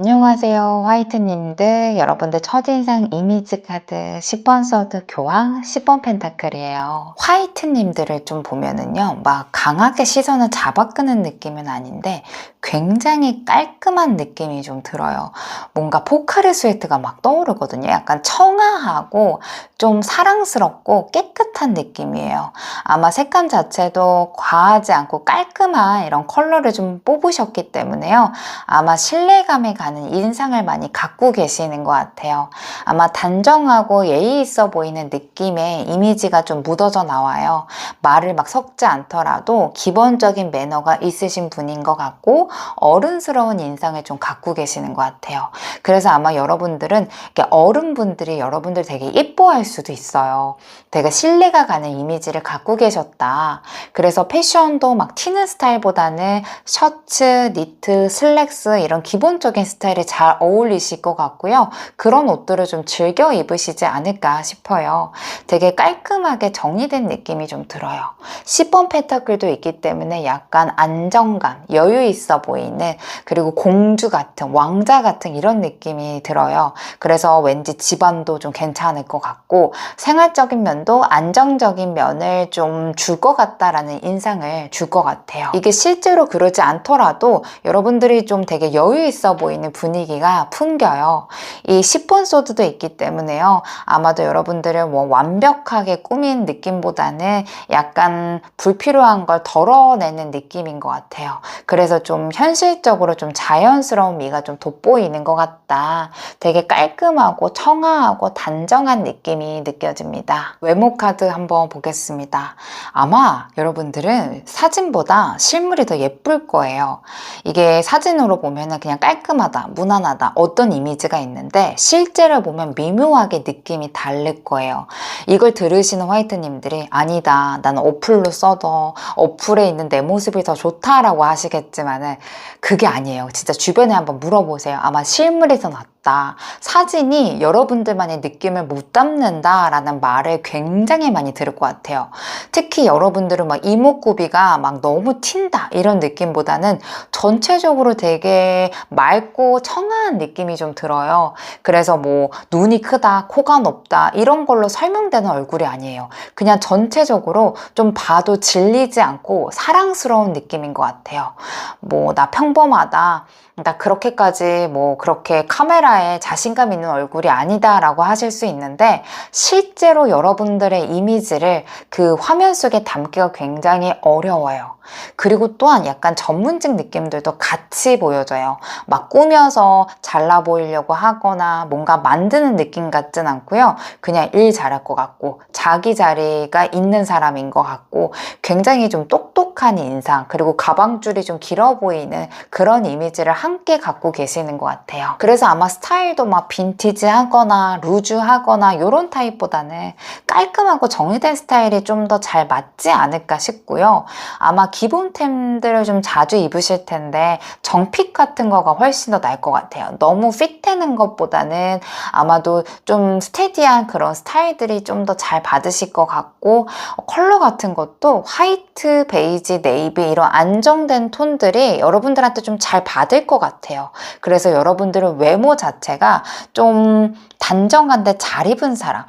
안녕하세요. 화이트님들, 여러분들 첫인상 이미지 카드 10번 서드 교황, 10번 펜타클이에요. 화이트님들을 좀 보면은요, 막 강하게 시선을 잡아끄는 느낌은 아닌데 굉장히 깔끔한 느낌이 좀 들어요. 뭔가 포카리 스웨트가 막 떠오르거든요. 약간 청아하고 좀 사랑스럽고 깨끗한 느낌이에요. 아마 색감 자체도 과하지 않고 깔끔한 이런 컬러를 좀 뽑으셨기 때문에요. 아마 신뢰감에 가는 인상을 많이 갖고 계시는 것 같아요. 아마 단정하고 예의 있어 보이는 느낌의 이미지가 좀 묻어져 나와요. 말을 막 섞지 않더라도 기본적인 매너가 있으신 분인 것 같고 어른스러운 인상을 좀 갖고 계시는 것 같아요. 그래서 아마 여러분들은 어른분들이 여러분들 되게 예뻐할 수도 있어요. 되게 신뢰가 가는 이미지를 갖고 계셨다. 그래서 패션도 막 튀는 스타일보다는 셔츠, 니트, 슬랙스 이런 기본적인 스타일이 잘 어울리실 것 같고요. 그런 옷들을 좀 즐겨 입으시지 않을까 싶어요. 되게 깔끔하게 정리된 느낌이 좀 들어요. 10번 펜타클도 있기 때문에 약간 안정감, 여유 있어 보이는 그리고 공주 같은 왕자 같은 이런 느낌이 들어요. 그래서 왠지 집안도 좀 괜찮을 것 같고 생활적인 면도 안정적인 면을 좀 줄 것 같다라는 인상을 줄 것 같아요. 이게 실제로 그러지 않더라도 여러분들이 좀 되게 여유 있어 보이는 분위기가 풍겨요. 이 10번 소드도 있기 때문에요. 아마도 여러분들은 뭐 완벽하게 꾸민 느낌보다는 약간 불필요한 걸 덜어내는 느낌인 것 같아요. 그래서 좀 현실적으로 좀 자연스러운 미가 좀 돋보이는 것 같다. 되게 깔끔하고 청아하고 단정한 느낌이 느껴집니다. 외모 카드 한번 보겠습니다. 아마 여러분들은 사진보다 실물이 더 예쁠 거예요. 이게 사진으로 보면은 그냥 깔끔하다, 무난하다, 어떤 이미지가 있는데 실제로 보면 미묘하게 느낌이 다를 거예요. 이걸 들으시는 화이트님들이 아니다, 나는 어플로 써도 어플에 있는 내 모습이 더 좋다라고 하시겠지만은 그게 아니에요. 진짜 주변에 한번 물어보세요. 아마 실물이 더 낫다. 사진이 여러분들만의 느낌을 못 담는다라는 말을 굉장히 많이 들을 것 같아요. 특히 여러분들은 막 이목구비가 막 너무 튄다 이런 느낌보다는 전체적으로 되게 맑고 청아한 느낌이 좀 들어요. 그래서 뭐 눈이 크다, 코가 높다 이런 걸로 설명되는 얼굴이 아니에요. 그냥 전체적으로 좀 봐도 질리지 않고 사랑스러운 느낌인 것 같아요. 뭐 나 평범하다, 나 그렇게까지 뭐 그렇게 카메라에 자신감 있는 얼굴이 아니다 라고 하실 수 있는데 실제로 여러분들의 이미지를 그 화면 속에 담기가 굉장히 어려워요. 그리고 또한 약간 전문직 느낌들도 같이 보여져요. 막 꾸며서 잘나 보이려고 하거나 뭔가 만드는 느낌 같진 않고요. 그냥 일 잘할 것 같고 자기 자리가 있는 사람인 것 같고 굉장히 좀 똑똑한 인상, 그리고 가방줄이 좀 길어 보이는 그런 이미지를 함께 갖고 계시는 것 같아요. 그래서 아마 스타일도 막 빈티지하거나 루즈하거나 이런 타입보다는 깔끔하고 정리된 스타일이 좀 더 잘 맞지 않을까 싶고요. 아마 기본템들을 좀 자주 입으실 텐데 정핏 같은 거가 훨씬 더 나을 것 같아요. 너무 핏되는 것보다는 아마도 좀 스테디한 그런 스타일들이 좀 더 잘 받으실 것 같고 컬러 같은 것도 화이트, 베이지, 네이비 이런 안정된 톤들이 여러분들한테 좀 잘 받을 것 같아요. 그래서 여러분들은 외모 자체가 좀 단정한데 잘 입은 사람,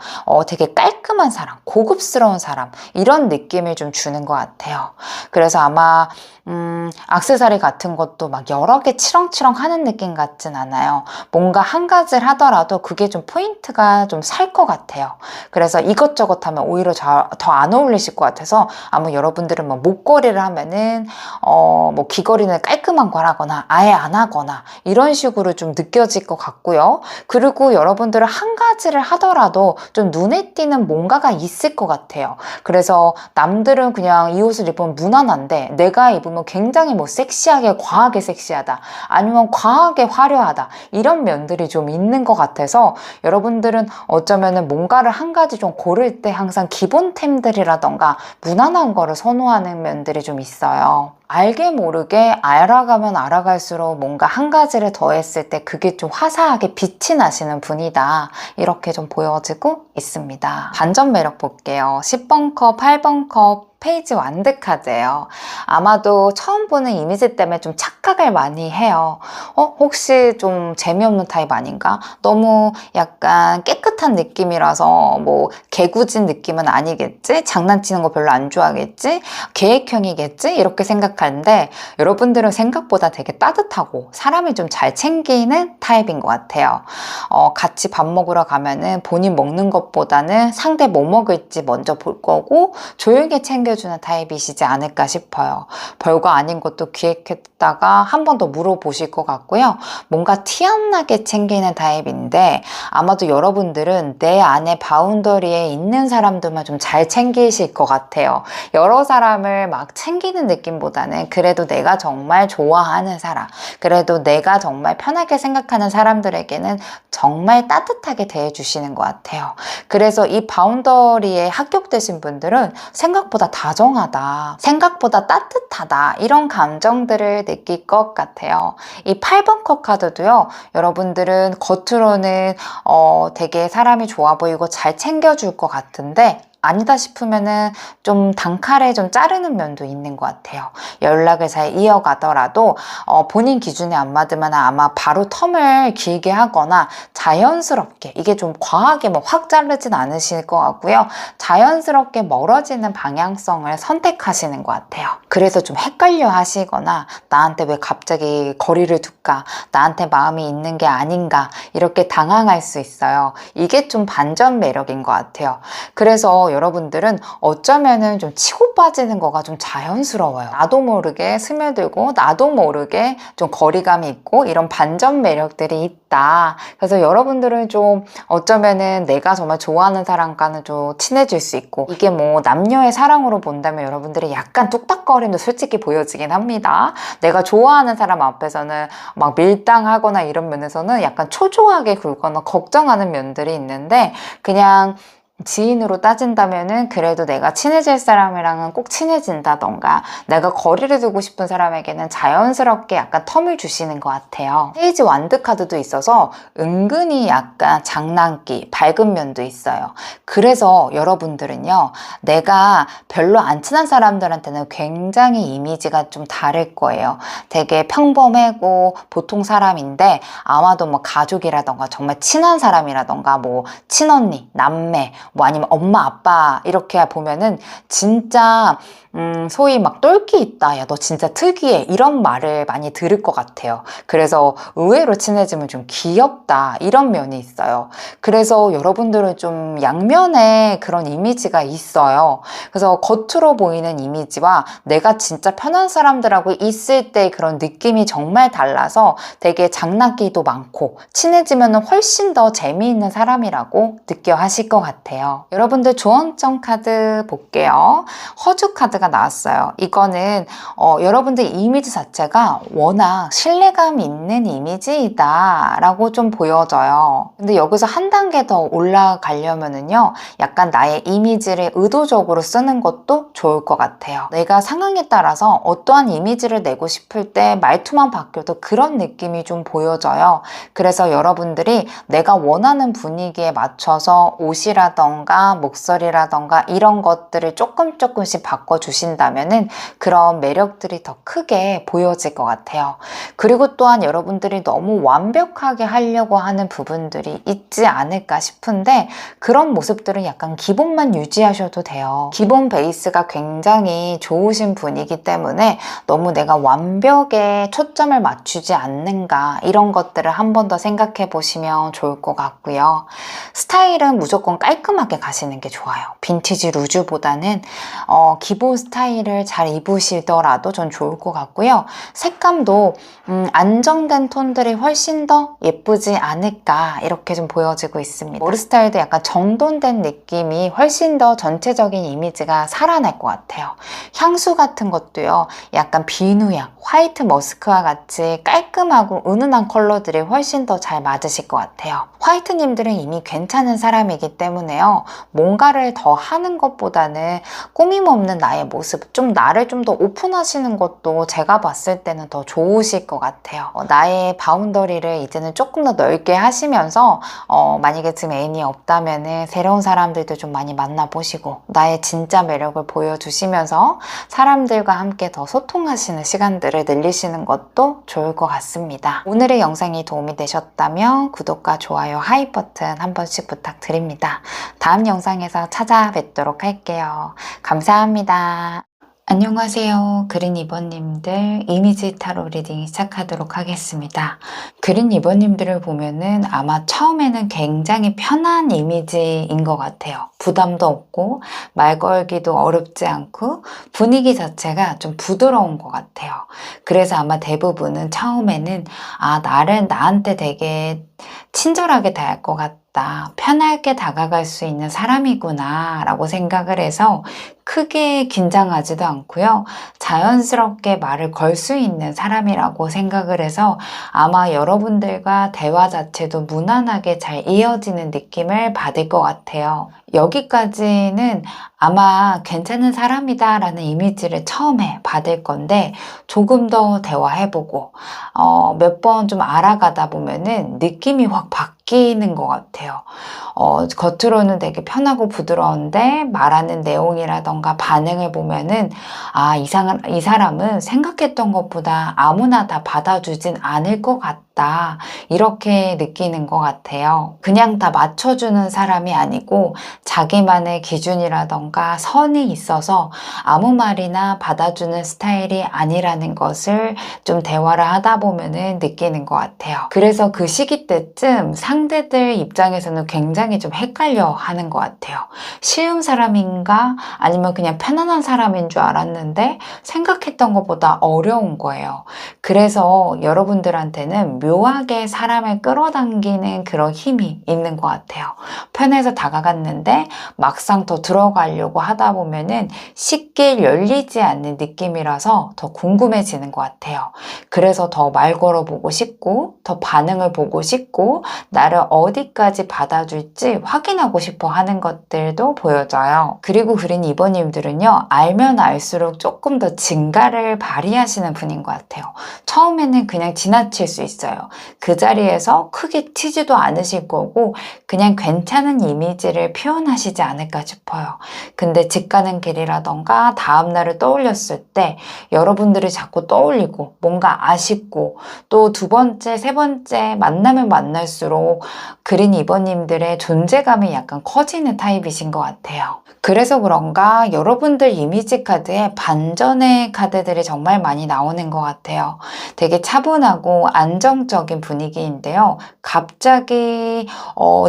되게 깔끔한 사람, 고급스러운 사람 이런 느낌을 좀 주는 것 같아요. 그래서 아마 액세서리 같은 것도 막 여러 개 치렁치렁 하는 느낌 같진 않아요. 뭔가 한 가지를 하더라도 그게 좀 포인트가 좀 살 것 같아요. 그래서 이것저것 하면 오히려 더 안 어울리실 것 같아서 아마 여러분들은 뭐 목걸이를 하면은 뭐 귀걸이는 깔끔한 걸 하거나 아예 안 안 하거나 이런 식으로 좀 느껴질 것 같고요. 그리고 여러분들은 한 가지를 하더라도 좀 눈에 띄는 뭔가가 있을 것 같아요. 그래서 남들은 그냥 이 옷을 입으면 무난한데 내가 입으면 굉장히 뭐 섹시하게 과하게 섹시하다, 아니면 과하게 화려하다, 이런 면들이 좀 있는 것 같아서 여러분들은 어쩌면은 뭔가를 한 가지 좀 고를 때 항상 기본템들이라던가 무난한 거를 선호하는 면들이 좀 있어요. 알게 모르게 알아가면 알아갈수록 뭔가 한 가지를 더했을 때 그게 좀 화사하게 빛이 나시는 분이다, 이렇게 좀 보여지고 있습니다. 반전 매력 볼게요. 10번 컵, 8번 컵 페이지 완득하세요. 아마도 처음 보는 이미지 때문에 좀 착각을 많이 해요. 혹시 좀 재미없는 타입 아닌가? 너무 약간 깨끗한 느낌이라서 뭐 개구진 느낌은 아니겠지? 장난치는 거 별로 안 좋아하겠지? 계획형이겠지? 이렇게 생각하는데 여러분들은 생각보다 되게 따뜻하고 사람을 좀 잘 챙기는 타입인 것 같아요. 같이 밥 먹으러 가면은 본인 먹는 것보다는 상대 뭐 먹을지 먼저 볼 거고 조용히 챙겨주는 타입이시지 않을까 싶어요. 별거 아닌 것도 기획했다가 한 번 더 물어보실 것 같고요. 뭔가 티 안 나게 챙기는 타입인데 아마도 여러분들은 내 안에 바운더리에 있는 사람들만 좀 잘 챙기실 것 같아요. 여러 사람을 막 챙기는 느낌보다는 그래도 내가 정말 좋아하는 사람, 그래도 내가 정말 편하게 생각하는 사람들에게는 정말 따뜻하게 대해주시는 것 같아요. 그래서 이 바운더리에 합격되신 분들은 생각보다 다정하다, 생각보다 따뜻하다, 이런 감정들을 느낄 것 같아요. 이 8번 컵 카드도요, 여러분들은 겉으로는 되게 사람이 좋아 보이고 잘 챙겨줄 것 같은데 아니다 싶으면은 좀 단칼에 좀 자르는 면도 있는 것 같아요. 연락을 잘 이어가더라도 본인 기준에 안 맞으면 아마 바로 텀을 길게 하거나 자연스럽게, 이게 좀 과하게 뭐 확 자르진 않으실 것 같고요. 자연스럽게 멀어지는 방향성을 선택하시는 것 같아요. 그래서 좀 헷갈려 하시거나 나한테 왜 갑자기 거리를 둘까, 나한테 마음이 있는 게 아닌가, 이렇게 당황할 수 있어요. 이게 좀 반전 매력인 것 같아요. 그래서 여러분들은 어쩌면은 좀 치고 빠지는 거가 좀 자연스러워요. 나도 모르게 스며들고 나도 모르게 좀 거리감이 있고 이런 반전 매력들이 있다. 그래서 여러분들은 좀 어쩌면은 내가 정말 좋아하는 사람과는 좀 친해질 수 있고, 이게 뭐 남녀의 사랑으로 본다면 여러분들이 약간 뚝딱거림도 솔직히 보여지긴 합니다. 내가 좋아하는 사람 앞에서는 막 밀당하거나 이런 면에서는 약간 초조하게 굴거나 걱정하는 면들이 있는데, 그냥 지인으로 따진다면은 그래도 내가 친해질 사람이랑은 꼭 친해진다던가 내가 거리를 두고 싶은 사람에게는 자연스럽게 약간 텀을 주시는 것 같아요. 페이지 완드 카드도 있어서 은근히 약간 장난기, 밝은 면도 있어요. 그래서 여러분들은요, 내가 별로 안 친한 사람들한테는 굉장히 이미지가 좀 다를 거예요. 되게 평범하고 보통 사람인데 아마도 뭐 가족이라던가 정말 친한 사람이라던가 뭐 친언니, 남매, 뭐 아니면 엄마 아빠 이렇게 보면은 진짜 소위 막 똘끼 있다, 야 너 진짜 특이해, 이런 말을 많이 들을 것 같아요. 그래서 의외로 친해지면 좀 귀엽다, 이런 면이 있어요. 그래서 여러분들은 좀 양면에 그런 이미지가 있어요. 그래서 겉으로 보이는 이미지와 내가 진짜 편한 사람들하고 있을 때 그런 느낌이 정말 달라서 되게 장난기도 많고 친해지면 훨씬 더 재미있는 사람이라고 느껴 하실 것 같아요. 여러분들 조언점 카드 볼게요. 허주 카드가 나왔어요. 이거는 여러분들 이미지 자체가 워낙 신뢰감 있는 이미지이다 라고 좀 보여져요. 근데 여기서 한 단계 더 올라가려면은요, 약간 나의 이미지를 의도적으로 쓰는 것도 좋을 것 같아요. 내가 상황에 따라서 어떠한 이미지를 내고 싶을 때 말투만 바뀌어도 그런 느낌이 좀 보여져요. 그래서 여러분들이 내가 원하는 분위기에 맞춰서 옷이라던가 목소리라던가 이런 것들을 조금씩 바꿔주신다면은 그런 매력들이 더 크게 보여질 것 같아요. 그리고 또한 여러분들이 너무 완벽하게 하려고 하는 부분들이 있지 않을까 싶은데, 그런 모습들은 약간 기본만 유지하셔도 돼요. 기본 베이스가 굉장히 좋으신 분이기 때문에 너무 내가 완벽에 초점을 맞추지 않는가, 이런 것들을 한 번 더 생각해 보시면 좋을 것 같고요. 스타일은 무조건 깔끔하게 가시는 게 좋아요. 빈티지 루즈보다는 기본 스타일을 잘 입으시더라도 전 좋을 것 같고요. 색감도 안정된 톤들이 훨씬 더 예쁘지 않을까 이렇게 좀 보여지고 있습니다. 머리 스타일도 약간 정돈된 느낌이 훨씬 더 전체적인 이미지가 살아날 것 같아요. 향수 같은 것도요, 약간 비누향, 화이트 머스크와 같이 깔끔하고 은은한 컬러들이 훨씬 더 잘 맞으실 것 같아요. 화이트님들은 이미 괜찮은 사람이기 때문에요, 뭔가를 더 하는 것보다는 꾸밈 없는 나의 모습, 좀 나를 좀 더 오픈하시는 것도 제가 봤을 때는 더 좋으실 것 같아요. 나의 바운더리를 이제는 조금 더 넓게 하시면서 만약에 지금 애인이 없다면은 새로운 사람들도 좀 많이 만나보시고 나의 진짜 매력을 보여주시면서 사람들과 함께 더 소통하시는 시간들을 늘리시는 것도 좋을 것 같습니다. 오늘의 영상이 도움이 되셨다면 구독과 좋아요, 하이 버튼 한 번씩 부탁드립니다. 다음 영상에서 찾아뵙도록 할게요. 감사합니다. 안녕하세요. 그린 2번님들 이미지 타로 리딩 시작하도록 하겠습니다. 그린 2번님들을 보면은 아마 처음에는 굉장히 편한 이미지인 것 같아요. 부담도 없고 말 걸기도 어렵지 않고 분위기 자체가 좀 부드러운 것 같아요. 그래서 아마 대부분은 처음에는 나한테 되게 친절하게 대할 것 같다, 편하게 다가갈 수 있는 사람이구나 라고 생각을 해서 크게 긴장하지도 않고요, 자연스럽게 말을 걸 수 있는 사람이라고 생각을 해서 아마 여러분들과 대화 자체도 무난하게 잘 이어지는 느낌을 받을 것 같아요. 여기까지는 아마 괜찮은 사람이다 라는 이미지를 처음에 받을 건데, 조금 더 대화해보고 몇 번 좀 알아가다 보면은 느낌이 확 바뀌는 것 같아요. 겉으로는 되게 편하고 부드러운데 말하는 내용이라던가 반응을 보면은 이 사람은 생각했던 것보다 아무나 다 받아주진 않을 것 같다, 이렇게 느끼는 것 같아요. 그냥 다 맞춰주는 사람이 아니고 자기만의 기준이라던가 선이 있어서 아무 말이나 받아주는 스타일이 아니라는 것을 좀 대화를 하다 보면은 느끼는 것 같아요. 그래서 그 시기 때쯤 상대들 입장에서는 굉장히 좀 헷갈려 하는 것 같아요. 쉬운 사람인가 아니면 그냥 편안한 사람인 줄 알았는데 생각했던 것보다 어려운 거예요. 그래서 여러분들한테는 묘하게 사람을 끌어당기는 그런 힘이 있는 것 같아요. 편해서 다가갔는데 막상 더 들어가려고 하다 보면은 쉽게 열리지 않는 느낌이라서 더 궁금해지는 것 같아요. 그래서 더 말 걸어보고 싶고 더 반응을 보고 싶고 나를 어디까지 받아줄지 확인하고 싶어 하는 것들도 보여져요. 그리고 그린 2번님들은요, 알면 알수록 조금 더 진가를 발휘하시는 분인 것 같아요. 처음에는 그냥 지나칠 수 있어요. 그 자리에서 크게 튀지도 않으실 거고 그냥 괜찮은 이미지를 표현하시지 않을까 싶어요. 근데 집 가는 길이라던가 다음날을 떠올렸을 때 여러분들이 자꾸 떠올리고 뭔가 아쉽고, 또 두 번째, 세 번째 만나면 만날수록 그린 2번님들의 존재감이 약간 커지는 타입이신 것 같아요. 그래서 그런가 여러분들 이미지 카드에 반전의 카드들이 정말 많이 나오는 것 같아요. 되게 차분하고 안정적인 분위기인데요, 갑자기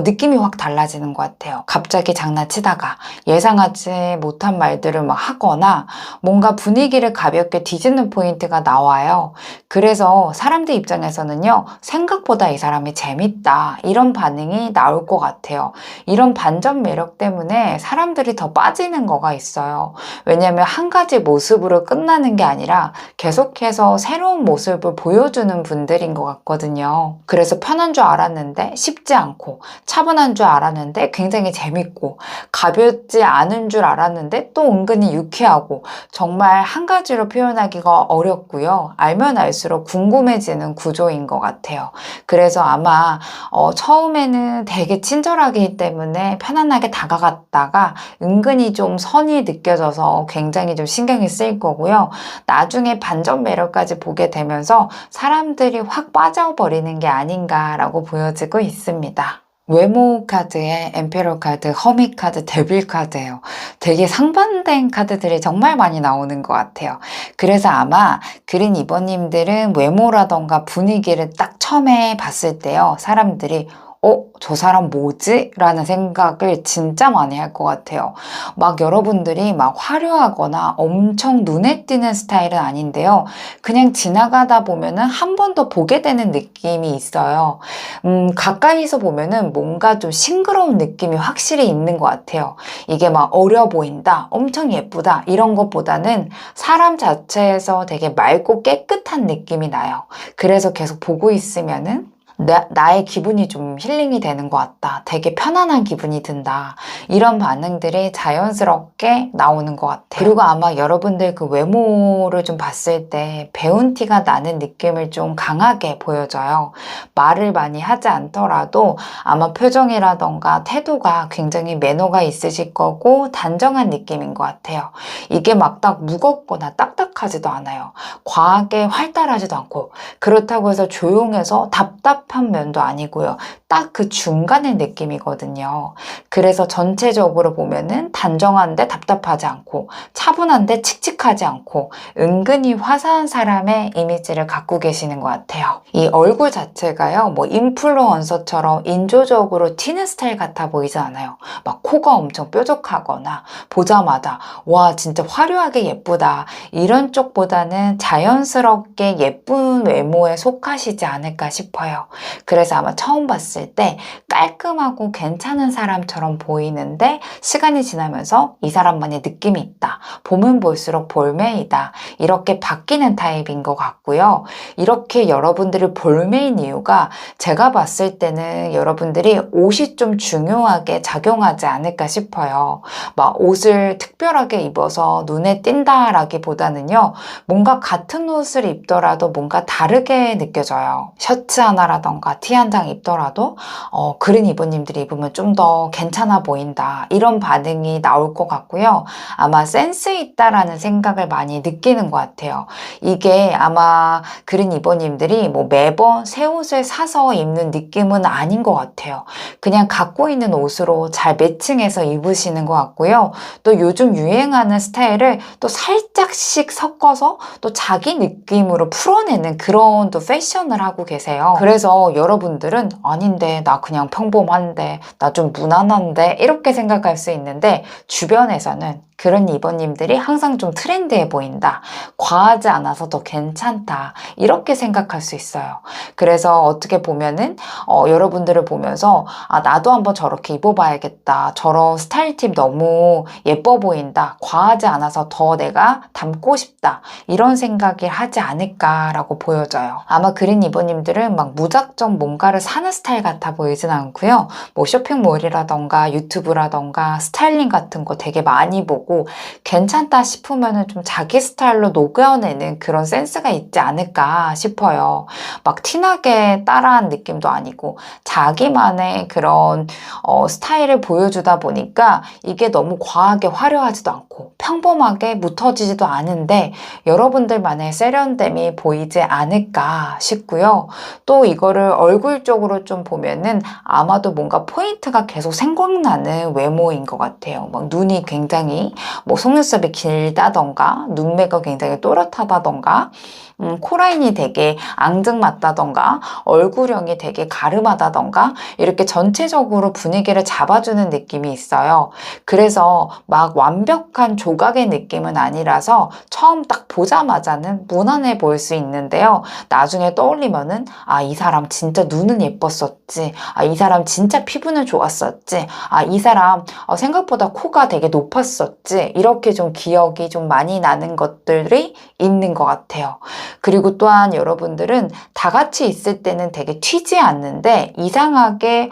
느낌이 확 달라지는 것 같아요. 갑자기 장난치다가 예상하지 못한 말들을 막 하거나 뭔가 분위기를 가볍게 뒤집는 포인트가 나와요. 그래서 사람들 입장에서는요, 생각보다 이 사람이 재밌다, 이런 반응이 나올 것 같아요. 이런 반전 매력 때문에 사람들이 더 빠지는 거가 있어요. 왜냐하면 한 가지 모습으로 끝나는 게 아니라 계속해서 새로운 모습을 보여주는 분들인 것 같거든요. 그래서 편한 줄 알았는데 쉽지 않고, 차분한 줄 알았는데 굉장히 재밌고, 가볍지 않은 줄 알았는데 또 은근히 유쾌하고, 정말 한 가지로 표현하기가 어렵고요, 알면 알수록 궁금해지는 구조인 것 같아요. 그래서 아마 처음에는 되게 친절하기 때문에 편안하게 다가갔다가 은근히 좀 선이 느껴져서 굉장히 좀 신경이 쓰일 거고요, 나중에 반전 매력까지 보게 되면서 사람들이 확 빠져버리는 게 아닌가라고 보여지고 있습니다. 외모 카드에 엠페러 카드, 허미 카드, 데빌 카드예요. 되게 상반된 카드들이 정말 많이 나오는 것 같아요. 그래서 아마 그린 2번님들은 외모라던가 분위기를 딱 처음에 봤을 때요, 사람들이 저 사람 뭐지? 라는 생각을 진짜 많이 할 것 같아요. 막 여러분들이 막 화려하거나 엄청 눈에 띄는 스타일은 아닌데요. 그냥 지나가다 보면은 한 번 더 보게 되는 느낌이 있어요. 가까이서 보면은 뭔가 좀 싱그러운 느낌이 확실히 있는 것 같아요. 이게 막 어려 보인다, 엄청 예쁘다, 이런 것보다는 사람 자체에서 되게 맑고 깨끗한 느낌이 나요. 그래서 계속 보고 있으면은 나의 기분이 좀 힐링이 되는 것 같다. 되게 편안한 기분이 든다. 이런 반응들이 자연스럽게 나오는 것 같아요. 그리고 아마 여러분들 그 외모를 좀 봤을 때 배운 티가 나는 느낌을 좀 강하게 보여줘요. 말을 많이 하지 않더라도 아마 표정이라던가 태도가 굉장히 매너가 있으실 거고 단정한 느낌인 것 같아요. 이게 막 딱 무겁거나 딱딱하지도 않아요. 과하게 활달하지도 않고 그렇다고 해서 조용해서 답답한 면도 아니고요. 딱 그 중간의 느낌이거든요. 그래서 전체적으로 보면은 단정한데 답답하지 않고 차분한데 칙칙하지 않고 은근히 화사한 사람의 이미지를 갖고 계시는 것 같아요. 이 얼굴 자체가요, 뭐 인플루언서처럼 인조적으로 튀는 스타일 같아 보이지 않아요. 막 코가 엄청 뾰족하거나 보자마자 와 진짜 화려하게 예쁘다 이런 쪽보다는 자연스럽게 예쁜 외모에 속하시지 않을까 싶어요. 그래서 아마 처음 봤을 때 깔끔하고 괜찮은 사람처럼 보이는데 시간이 지나면서 이 사람만의 느낌이 있다. 보면 볼수록 볼매이다. 이렇게 바뀌는 타입인 것 같고요. 이렇게 여러분들을 볼매인 이유가 제가 봤을 때는 여러분들이 옷이 좀 중요하게 작용하지 않을까 싶어요. 막 옷을 특별하게 입어서 눈에 띈다라기보다는요. 뭔가 같은 옷을 입더라도 뭔가 다르게 느껴져요. 셔츠 하나라던가 티 한 장 입더라도 그린 이브님들이 입으면 좀 더 괜찮아 보인다. 이런 반응이 나올 것 같고요. 아마 센스 있다라는 생각을 많이 느끼는 것 같아요. 이게 아마 그린 이브님들이 뭐 매번 새 옷을 사서 입는 느낌은 아닌 것 같아요. 그냥 갖고 있는 옷으로 잘 매칭해서 입으시는 것 같고요. 또 요즘 유행하는 스타일을 또 살짝씩 섞어서 또 자기 느낌으로 풀어내는 그런 또 패션을 하고 계세요. 그래서 여러분들은 아닌데 나 그냥 평범한데 나 좀 무난한데 이렇게 생각할 수 있는데 주변에서는 그런 이버님들이 항상 좀 트렌드해 보인다. 과하지 않아서 더 괜찮다. 이렇게 생각할 수 있어요. 그래서 어떻게 보면은 여러분들을 보면서 나도 한번 저렇게 입어봐야겠다. 저런 스타일 팁 너무 예뻐 보인다. 과하지 않아서 더 내가 닮고 싶다. 이런 생각을 하지 않을까라고 보여져요. 아마 그린 이버님들은 막 무작정 뭔가를 사는 스타일 같아 보이진 않고요. 뭐 쇼핑몰이라던가 유튜브라던가 스타일링 같은 거 되게 많이 보고 괜찮다 싶으면은 좀 자기 스타일로 녹여내는 그런 센스가 있지 않을까 싶어요. 막 티나게 따라한 느낌도 아니고 자기만의 그런 스타일을 보여주다 보니까 이게 너무 과하게 화려하지도 않고 평범하게 묻혀지지도 않은데 여러분들만의 세련됨이 보이지 않을까 싶고요. 또 이거를 얼굴 쪽으로 좀 보면은 아마도 뭔가 포인트가 계속 생각나는 외모인 것 같아요. 막 눈이 굉장히 뭐 속눈썹이 길다던가 눈매가 굉장히 또렷하다던가 코라인이 되게 앙증맞다던가 얼굴형이 되게 가름하다던가 이렇게 전체적으로 분위기를 잡아주는 느낌이 있어요. 그래서 막 완벽한 조각의 느낌은 아니라서 처음 딱 보자마자는 무난해 보일 수 있는데요. 나중에 떠올리면은 이 사람 진짜 눈은 예뻤었지. 이 사람 진짜 피부는 좋았었지. 이 사람 생각보다 코가 되게 높았었지. 이렇게 좀 기억이 좀 많이 나는 것들이 있는 것 같아요. 그리고 또한 여러분들은 다 같이 있을 때는 되게 튀지 않는데 이상하게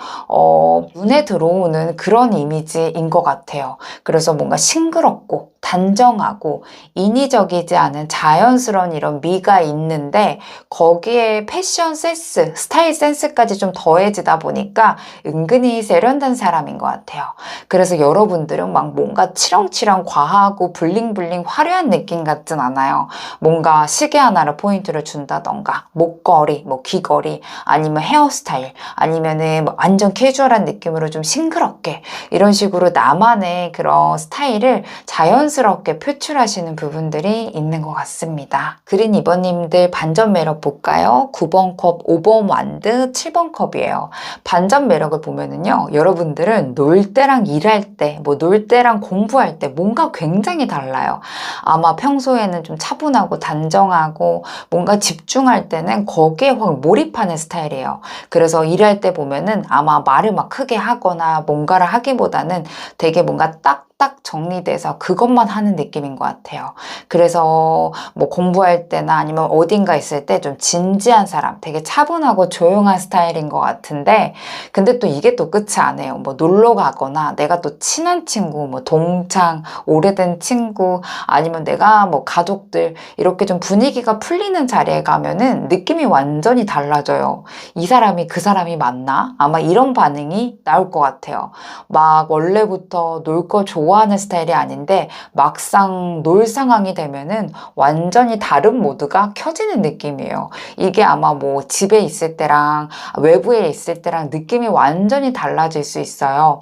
눈에 들어오는 그런 이미지인 것 같아요. 그래서 뭔가 싱그럽고 단정하고 인위적이지 않은 자연스러운 이런 미가 있는데 거기에 패션 센스, 스타일 센스까지 좀 더해지다 보니까 은근히 세련된 사람인 것 같아요. 그래서 여러분들은 막 뭔가 치렁치렁 과하고 블링블링 화려한 느낌 같진 않아요. 뭔가 시계 하나 하나를 포인트를 준다던가, 목걸이, 뭐 귀걸이, 아니면 헤어스타일, 아니면은 뭐 완전 캐주얼한 느낌으로 좀 싱그럽게 이런 식으로 나만의 그런 스타일을 자연스럽게 표출하시는 부분들이 있는 것 같습니다. 그린 2번님들 반전 매력 볼까요? 9번 컵, 5번 완드, 7번 컵이에요. 반전 매력을 보면은요, 여러분들은 놀 때랑 일할 때, 뭐 놀 때랑 공부할 때 뭔가 굉장히 달라요. 아마 평소에는 좀 차분하고 단정하고 뭔가 집중할 때는 거기에 확 몰입하는 스타일이에요. 그래서 일할 때 보면은 아마 말을 막 크게 하거나 뭔가를 하기보다는 되게 뭔가 딱 정리돼서 그것만 하는 느낌인 것 같아요. 그래서 뭐 공부할 때나 아니면 어딘가 있을 때 좀 진지한 사람, 되게 차분하고 조용한 스타일인 것 같은데, 근데 또 이게 또 끝이 아니에요. 뭐 놀러 가거나 내가 또 친한 친구, 뭐 동창, 오래된 친구, 아니면 내가 뭐 가족들 이렇게 좀 분위기가 풀리는 자리에 가면은 느낌이 완전히 달라져요. 이 사람이 그 사람이 맞나? 아마 이런 반응이 나올 것 같아요. 막 원래부터 놀 거 좋아하는 스타일이 아닌데 막상 놀 상황이 되면은 완전히 다른 모드가 켜지는 느낌이에요. 이게 아마 뭐 집에 있을 때랑 외부에 있을 때랑 느낌이 완전히 달라질 수 있어요.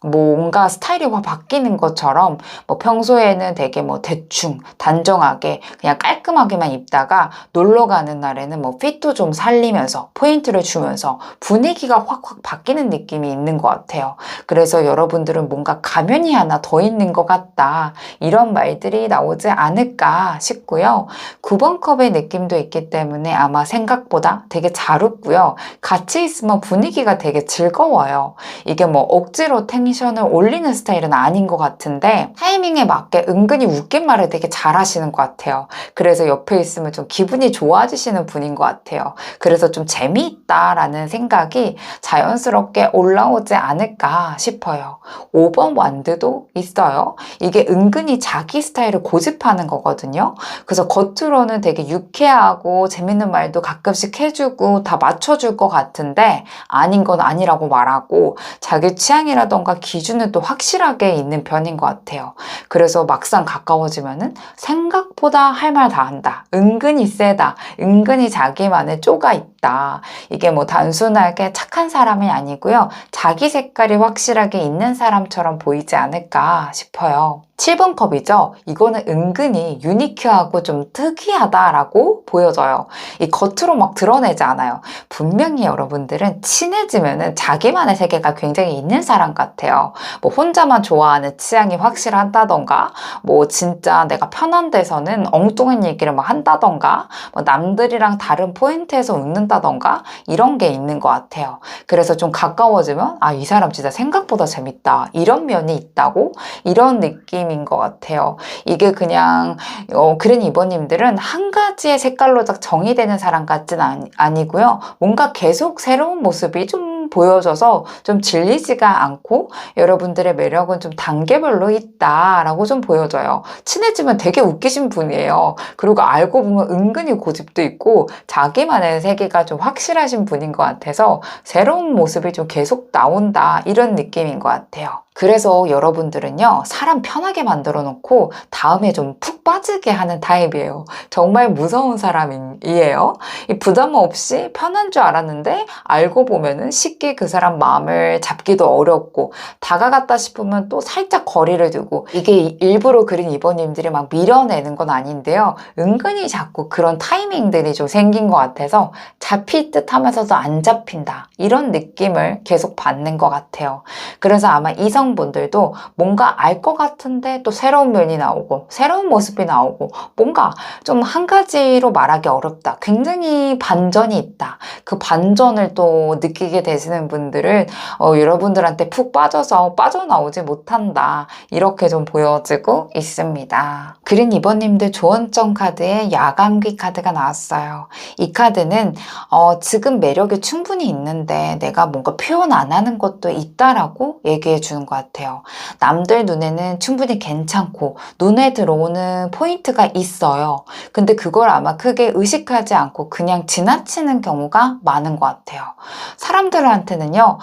뭔가 스타일이 확 바뀌는 것처럼 뭐 평소에는 되게 뭐 대충 단정하게 그냥 깔끔하게만 입다가 놀러 가는 날에는 뭐 핏도 좀 살리면서 포인트를 주면서 분위기가 확 바뀌는 느낌이 있는 것 같아요. 그래서 여러분들은 뭔가 가면이 하나 더 있는 것 같다, 이런 말들이 나오지 않을까 싶고요. 9번 컵의 느낌도 있기 때문에 아마 생각보다 되게 잘 웃고요. 같이 있으면 분위기가 되게 즐거워요. 이게 뭐 억지로 텐션을 올리는 스타일은 아닌 것 같은데 타이밍에 맞게 은근히 웃긴 말을 되게 잘하시는 것 같아요. 그래서 옆에 있으면 좀 기분이 좋아지시는 분인 것 같아요. 그래서 좀 재미있다라는 생각이 자연스럽게 올라오지 않을까 싶어요. 5번 완드도 있어요. 이게 은근히 자기 스타일을 고집하는 거거든요. 그래서 겉으로는 되게 유쾌하고 재밌는 말도 가끔씩 해주고 다 맞춰줄 것 같은데 아닌 건 아니라고 말하고 자기 취향이라던가 기준은 또 확실하게 있는 편인 것 같아요. 그래서 막상 가까워지면은 생각보다 할 말 다 한다, 은근히 세다, 은근히 자기만의 쪼가 있다. 이게 뭐 단순하게 착한 사람이 아니고요. 자기 색깔이 확실하게 있는 사람처럼 보이지 않을까 싶어요. 7번 컵이죠. 이거는 은근히 유니크하고 좀 특이하다라고 보여져요. 이 겉으로 막 드러내지 않아요. 분명히 여러분들은 친해지면은 자기만의 세계가 굉장히 있는 사람 같아요. 뭐 혼자만 좋아하는 취향이 확실하다던가, 뭐 진짜 내가 편한 데서는 엉뚱한 얘기를 막 한다던가, 뭐 남들이랑 다른 포인트에서 웃는다던가, 이런 게 있는 것 같아요. 그래서 좀 가까워지면 아, 이 사람 진짜 생각보다 재밌다, 이런 면이 있다고, 이런 느낌인 것 같아요. 이게 그냥 그린 2번님들은 한 가지의 색깔로 딱 정의되는 사람 같진 아니고요. 뭔가 계속 새로운 모습이 좀 보여져서 좀 질리지가 않고 여러분들의 매력은 좀 단계별로 있다라고 좀 보여져요. 친해지면 되게 웃기신 분이에요. 그리고 알고 보면 은근히 고집도 있고 자기만의 세계가 좀 확실하신 분인 것 같아서 새로운 모습이 좀 계속 나온다, 이런 느낌인 것 같아요. 그래서 여러분들은요, 사람 편하게 만들어 놓고 다음에 좀 푹 빠지게 하는 타입이에요. 정말 무서운 사람이에요. 이 부담 없이 편한 줄 알았는데 알고 보면은 쉽게 그 사람 마음을 잡기도 어렵고, 다가갔다 싶으면 또 살짝 거리를 두고, 이게 일부러 그린 2번님들이 막 밀어내는 건 아닌데요. 은근히 자꾸 그런 타이밍들이 좀 생긴 것 같아서 잡힐 듯 하면서도 안 잡힌다, 이런 느낌을 계속 받는 것 같아요. 그래서 아마 이성분들도 뭔가 알 것 같은데 또 새로운 면이 나오고 새로운 모습이 나오고 뭔가 좀 한 가지로 말하기 어렵다, 굉장히 반전이 있다, 그 반전을 또 느끼게 되시는 분들은 여러분들한테 푹 빠져서 빠져나오지 못한다, 이렇게 좀 보여지고 있습니다. 그린 2번님들 조언점 카드에 야광귀 카드가 나왔어요. 이 카드는 지금 매력이 충분히 있는데 내가 뭔가 표현 안 하는 것도 있다라고 얘기해 주는 것 것 같아요. 남들 눈에는 충분히 괜찮고 눈에 들어오는 포인트가 있어요. 근데 그걸 아마 크게 의식하지 않고 그냥 지나치는 경우가 많은 것 같아요. 사람들한테는요,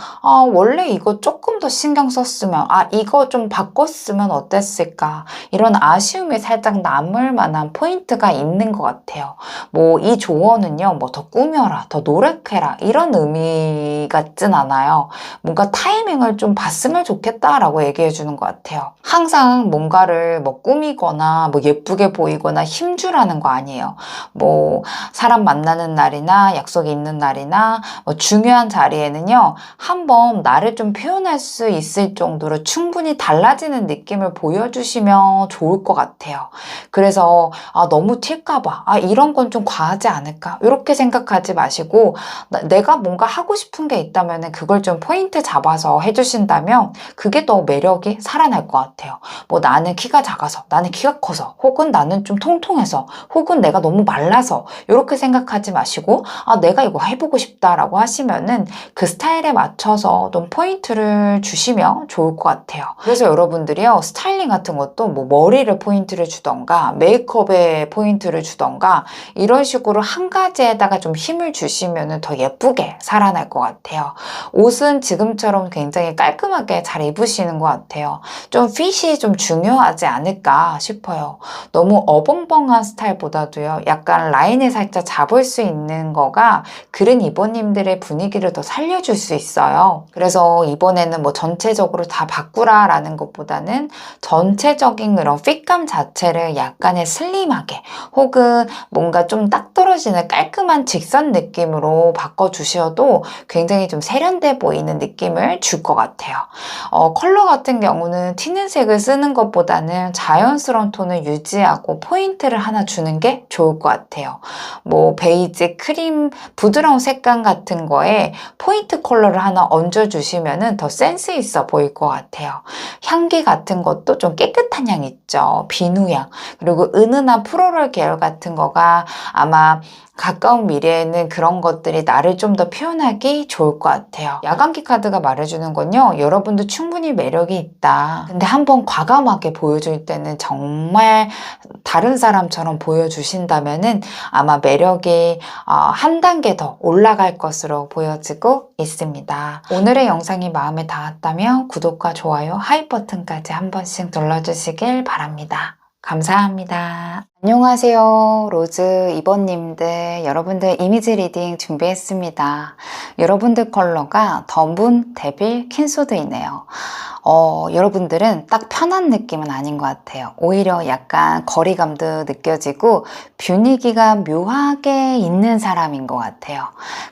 원래 이거 조금 더 신경 썼으면, 이거 좀 바꿨으면 어땠을까? 이런 아쉬움이 살짝 남을 만한 포인트가 있는 것 같아요. 뭐, 이 조언은요, 뭐, 더 꾸며라, 더 노력해라, 이런 의미 같진 않아요. 뭔가 타이밍을 좀 봤으면 좋겠다라고 얘기해 주는 것 같아요. 항상 뭔가를 뭐 꾸미거나 뭐 예쁘게 보이거나 힘주라는 거 아니에요. 뭐 사람 만나는 날이나 약속이 있는 날이나 뭐 중요한 자리에는요, 한번 나를 좀 표현할 수 있을 정도로 충분히 달라지는 느낌을 보여주시면 좋을 것 같아요. 그래서 너무 튈까봐 이런 건 좀 과하지 않을까 이렇게 생각하지 마시고, 내가 뭔가 하고 싶은 게 있다면 그걸 좀 포인트 잡아서 해주신다면 그게 더 매력이 살아날 것 같아요. 뭐 나는 키가 작아서, 나는 키가 커서, 혹은 나는 좀 통통해서, 혹은 내가 너무 말라서 이렇게 생각하지 마시고, 내가 이거 해보고 싶다라고 하시면은 그 스타일에 맞춰서 좀 포인트를 주시면 좋을 것 같아요. 그래서 여러분들이요, 스타일링 같은 것도 뭐 머리를 포인트를 주던가 메이크업에 포인트를 주던가 이런 식으로 한 가지에다가 좀 힘을 주시면 더 예쁘게 살아날 것 같아요. 옷은 지금처럼 굉장히 깔끔하게 잘 입으시는 것 같아요. 좀 핏이 좀 중요하지 않을까 싶어요. 너무 어벙벙한 스타일보다도요, 약간 라인을 살짝 잡을 수 있는 거가 그런 이번님들의 분위기를 더 살려줄 수 있어요. 그래서 이번에는 뭐 전체적으로 다 바꾸라 라는 것보다는 전체적인 그런 핏감 자체를 약간의 슬림하게, 혹은 뭔가 좀 딱 떨어지는 깔끔한 직선 느낌으로 바꿔주셔도 굉장히 좀 세련돼 보이는 느낌을 줄 것 같아요. 컬러 같은 경우는 튀는 색을 쓰는 것보다는 자연스러운 톤을 유지하고 포인트를 하나 주는 게 좋을 것 같아요. 뭐 베이지, 크림, 부드러운 색감 같은 거에 포인트 컬러를 하나 얹어주시면 더 센스 있어 보일 것 같아요. 향기 같은 것도 좀 깨끗한 향 있죠. 비누향. 그리고 은은한 프로럴 계열 같은 거가 아마 가까운 미래에는 그런 것들이 나를 좀 더 표현하기 좋을 것 같아요. 야광기 카드가 말해주는 건요, 여러분도 충분히 매력이 있다. 근데 한번 과감하게 보여줄 때는 정말 다른 사람처럼 보여주신다면은 아마 매력이 한 단계 더 올라갈 것으로 보여지고 있습니다. 오늘의 영상이 마음에 닿았다면 구독과 좋아요, 하이 버튼까지 한 번씩 눌러주시길 바랍니다. 감사합니다. 안녕하세요. 로즈 이번님들, 여러분들 이미지 리딩 준비했습니다. 여러분들 컬러가 더문, 데빌, 킨소드이네요. 여러분들은 딱 편한 느낌은 아닌 것 같아요. 오히려 약간 거리감도 느껴지고 분위기가 묘하게 있는 사람인 것 같아요.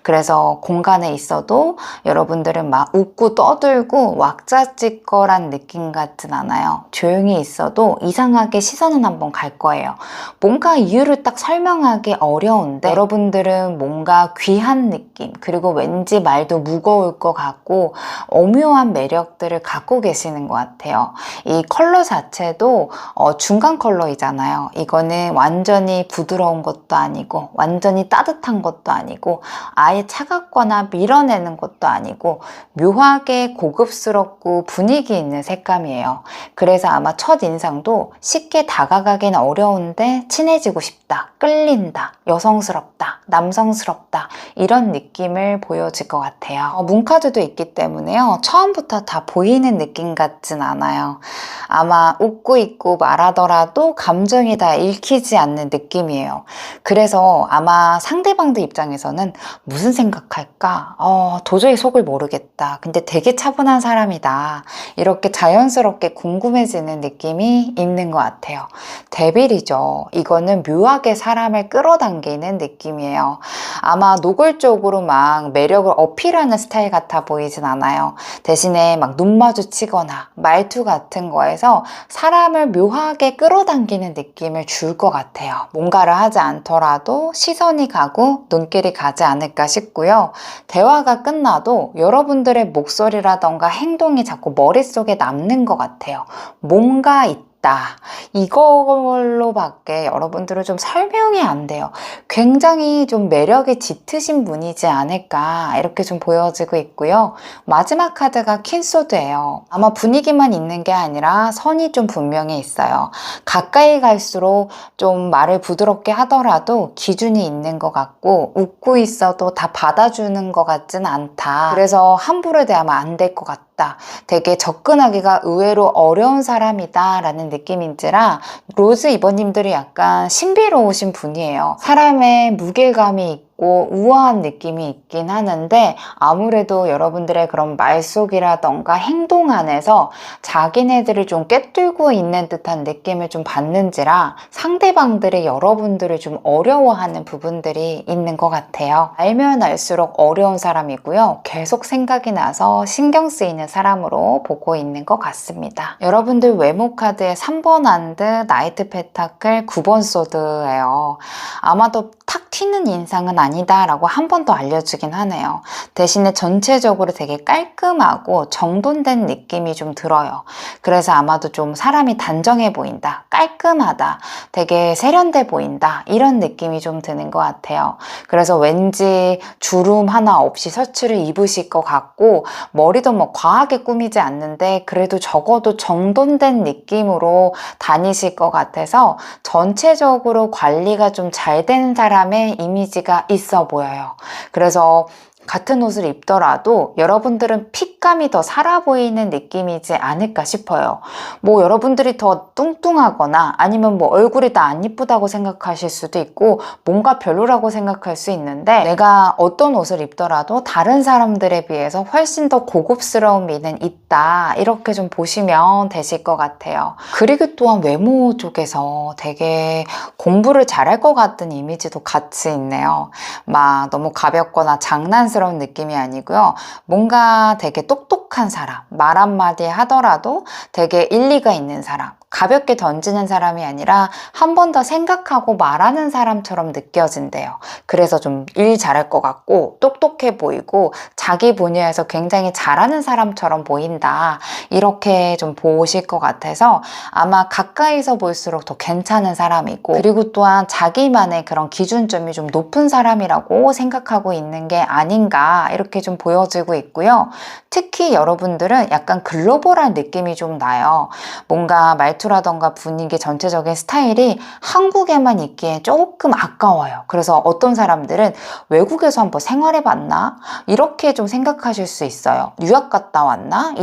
그래서 공간에 있어도 여러분들은 막 웃고 떠들고 왁자지껄한 느낌 같진 않아요. 조용히 있어도 이상하게 시선은 한번 갈 거예요. 뭔가 이유를 딱 설명하기 어려운데 여러분들은 뭔가 귀한 느낌, 그리고 왠지 말도 무거울 것 같고 오묘한 매력들을 갖고 계시는 것 같아요. 이 컬러 자체도 중간 컬러이잖아요. 이거는 완전히 부드러운 것도 아니고 완전히 따뜻한 것도 아니고 아예 차갑거나 밀어내는 것도 아니고 묘하게 고급스럽고 분위기 있는 색감이에요. 그래서 아마 첫인상도 쉽게 다가가긴 어려운데 친해지고 싶다, 끌린다, 여성스럽다, 남성스럽다 이런 느낌을 보여줄 것 같아요. 문카드도 있기 때문에요, 처음부터 다 보이는 느낌 같진 않아요. 아마 웃고 있고 말하더라도 감정이 다 읽히지 않는 느낌이에요. 그래서 아마 상대방들 입장에서는 무슨 생각할까? 도저히 속을 모르겠다. 근데 되게 차분한 사람이다. 이렇게 자연스럽게 궁금해지는 느낌이 있는 것 같아요. 데빌이죠. 이거는 묘하게 사람을 끌어당기는 느낌이에요. 아마 노골적으로 막 매력을 어필하는 스타일 같아 보이진 않아요. 대신에 막 눈 마주치거나 말투 같은 거에서 사람을 묘하게 끌어당기는 느낌을 줄 것 같아요. 뭔가를 하지 않더라도 시선이 가고 눈길이 가지 않을까 싶고요. 대화가 끝나도 여러분들의 목소리라던가 행동이 자꾸 머릿속에 남는 것 같아요. 뭔가 있다, 있다. 이걸로밖에 여러분들은 좀 설명이 안 돼요. 굉장히 좀 매력이 짙으신 분이지 않을까 이렇게 좀 보여지고 있고요. 마지막 카드가 퀸소드예요. 아마 분위기만 있는 게 아니라 선이 좀 분명히 있어요. 가까이 갈수록 좀 말을 부드럽게 하더라도 기준이 있는 것 같고 웃고 있어도 다 받아주는 것 같진 않다. 그래서 함부로 대하면 안 될 것 같다. 되게 접근하기가 의외로 어려운 사람이다 라는 느낌인지라 로즈 이번님들이 약간 신비로우신 분이에요. 사람의 무게감이 있고 우아한 느낌이 있긴 하는데 아무래도 여러분들의 그런 말속이라던가 행동 안에서 자기네들을 좀 꿰뚫고 있는 듯한 느낌을 좀 받는지라 상대방들이 여러분들을 좀 어려워하는 부분들이 있는 것 같아요. 알면 알수록 어려운 사람이고요. 계속 생각이 나서 신경 쓰이는 사람으로 보고 있는 것 같습니다. 여러분들 외모 카드에 3번 한드, 나이트 펜타클, 9번 소드예요. 아마도 탁 튀는 인상은 아니다 라고 한 번 더 알려주긴 하네요. 대신에 전체적으로 되게 깔끔하고 정돈된 느낌이 좀 들어요. 그래서 아마도 좀 사람이 단정해 보인다, 깔끔하다, 되게 세련돼 보인다 이런 느낌이 좀 드는 것 같아요. 그래서 왠지 주름 하나 없이 셔츠를 입으실 것 같고 머리도 뭐 과하게 꾸미지 않는데 그래도 적어도 정돈된 느낌으로 다니실 것 같아서 전체적으로 관리가 좀 잘 되는 사람의 이미지가 있어 보여요. 그래서 같은 옷을 입더라도 여러분들은 핏감이 더 살아 보이는 느낌이지 않을까 싶어요. 뭐 여러분들이 더 뚱뚱하거나 아니면 뭐 얼굴이 다 안 이쁘다고 생각하실 수도 있고 뭔가 별로라고 생각할 수 있는데 내가 어떤 옷을 입더라도 다른 사람들에 비해서 훨씬 더 고급스러운 미는 있다 이렇게 좀 보시면 되실 것 같아요. 그리고 또한 외모 쪽에서 되게 공부를 잘할 것 같은 이미지도 같이 있네요. 막 너무 가볍거나 장난스러운 느낌이 아니고요. 뭔가 되게 똑똑한 사람, 말 한마디 하더라도 되게 일리가 있는 사람, 가볍게 던지는 사람이 아니라 한 번 더 생각하고 말하는 사람처럼 느껴진대요. 그래서 좀 일 잘할 것 같고 똑똑해 보이고 자기 분야에서 굉장히 잘하는 사람처럼 보인다. 이렇게 좀 보실 것 같아서 아마 가까이서 볼수록 더 괜찮은 사람이고 그리고 또한 자기만의 그런 기준점이 좀 높은 사람이라고 생각하고 있는 게 아닌가 이렇게 좀 보여지고 있고요. 특히 여러분들은 약간 글로벌한 느낌이 좀 나요. 뭔가 말투라던가 분위기 전체적인 스타일이 한국에만 있기에 조금 아까워요. 그래서 어떤 사람들은 외국에서 한번 생활해 봤나? 이렇게 좀 생각하실 수 있어요. 유학 갔다 왔나?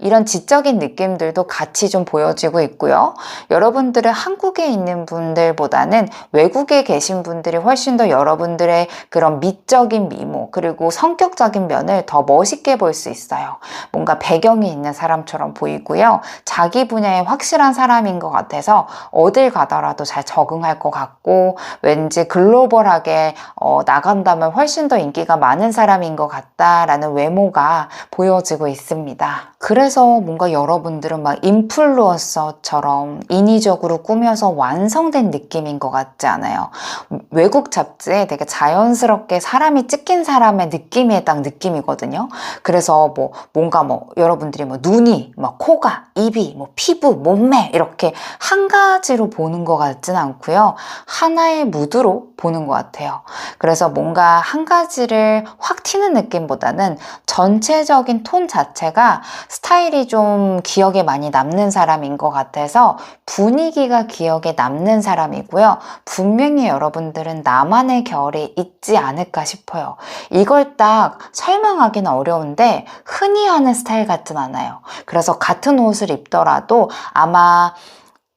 이런 지적인 느낌들도 같이 좀 보여지고 있고요. 여러분들은 한국에 있는 분들보다는 외국에 계신 분들이 훨씬 더 여러분들의 그런 미적인 미모 그리고 성격적인 면을 더 멋있게 볼 수 있어요. 뭔가 배경이 있는 사람처럼 보이고요. 자기 분야에 확실한 사람인 것 같아서 어딜 가더라도 잘 적응할 것 같고 왠지 글로벌하게 나간다면 훨씬 더 인기가 많은 사람인 것 같다라는 외모가 보여지고 있습니다. 그래서 뭔가 여러분들은 막 인플루언서처럼 인위적으로 꾸며서 완성된 느낌인 것 같지 않아요? 외국 잡지에 되게 자연스럽게 사람이 찍힌 사람의 느낌이 딱 느낌이거든요. 그래서 뭔가 여러분들이 눈이, 코가, 입이, 피부, 몸매 이렇게 한 가지로 보는 것 같진 않고요. 하나의 무드로 보는 것 같아요. 그래서 뭔가 한 가지를 확 튀는 느낌보다는 전체적인 톤 자체가 스타일이 좀 기억에 많이 남는 사람인 것 같아서 분위기가 기억에 남는 사람이고요. 분명히 여러분들은 나만의 결이 있지 않을까 싶어요. 이걸 딱 설명하기는 어려운데 흔히 하는 스타일 같진 않아요. 그래서 같은 옷을 입더라도 아마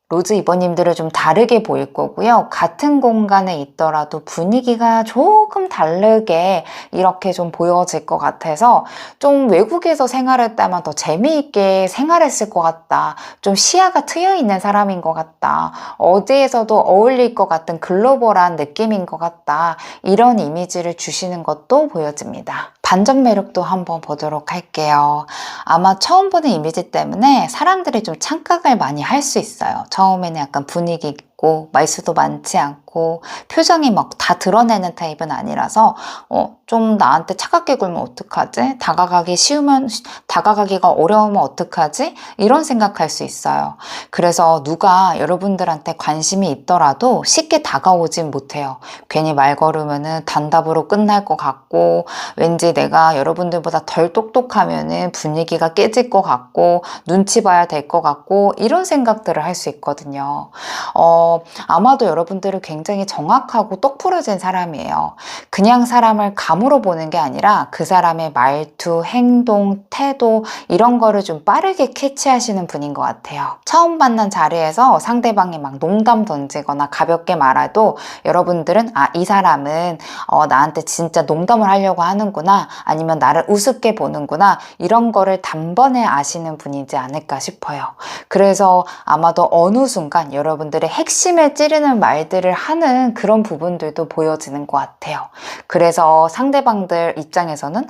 로즈 이번님들은 좀 다르게 보일 거고요. 같은 공간에 있더라도 분위기가 조금 다르게 이렇게 좀 보여질 것 같아서 좀 외국에서 생활했다면 더 재미있게 생활했을 것 같다. 좀 시야가 트여 있는 사람인 것 같다. 어디에서도 어울릴 것 같은 글로벌한 느낌인 것 같다. 이런 이미지를 주시는 것도 보여집니다. 반전 매력도 한번 보도록 할게요. 아마 처음 보는 이미지 때문에 사람들이 좀 착각을 많이 할 수 있어요. 처음에는 약간 분위기 없고 말수도 많지 않고 표정이 막 다 드러내는 타입은 아니라서 좀 나한테 차갑게 굴면 어떡하지? 다가가기가 어려우면 어떡하지? 이런 생각할 수 있어요. 그래서 누가 여러분들한테 관심이 있더라도 쉽게 다가오진 못해요. 괜히 말 걸으면은 단답으로 끝날 것 같고, 왠지 내가 여러분들보다 덜 똑똑하면은 분위기가 깨질 것 같고, 눈치 봐야 될 것 같고, 이런 생각들을 할 수 있거든요. 아마도 여러분들은 굉장히 정확하고 똑부러진 사람이에요. 그냥 사람을 감으로 보는 게 아니라 그 사람의 말투, 행동, 태도 이런 거를 좀 빠르게 캐치하시는 분인 것 같아요. 처음 만난 자리에서 상대방이 막 농담 던지거나 가볍게 말해도 여러분들은 이 사람은 나한테 진짜 농담을 하려고 하는구나, 아니면 나를 우습게 보는구나, 이런 거를 단번에 아시는 분이지 않을까 싶어요. 그래서 아마도 어느 순간 여러분들의 핵심을 찌르는 말들을 하는 그런 부분들도 보여지는 것 같아요. 그래서 상대방들 입장에서는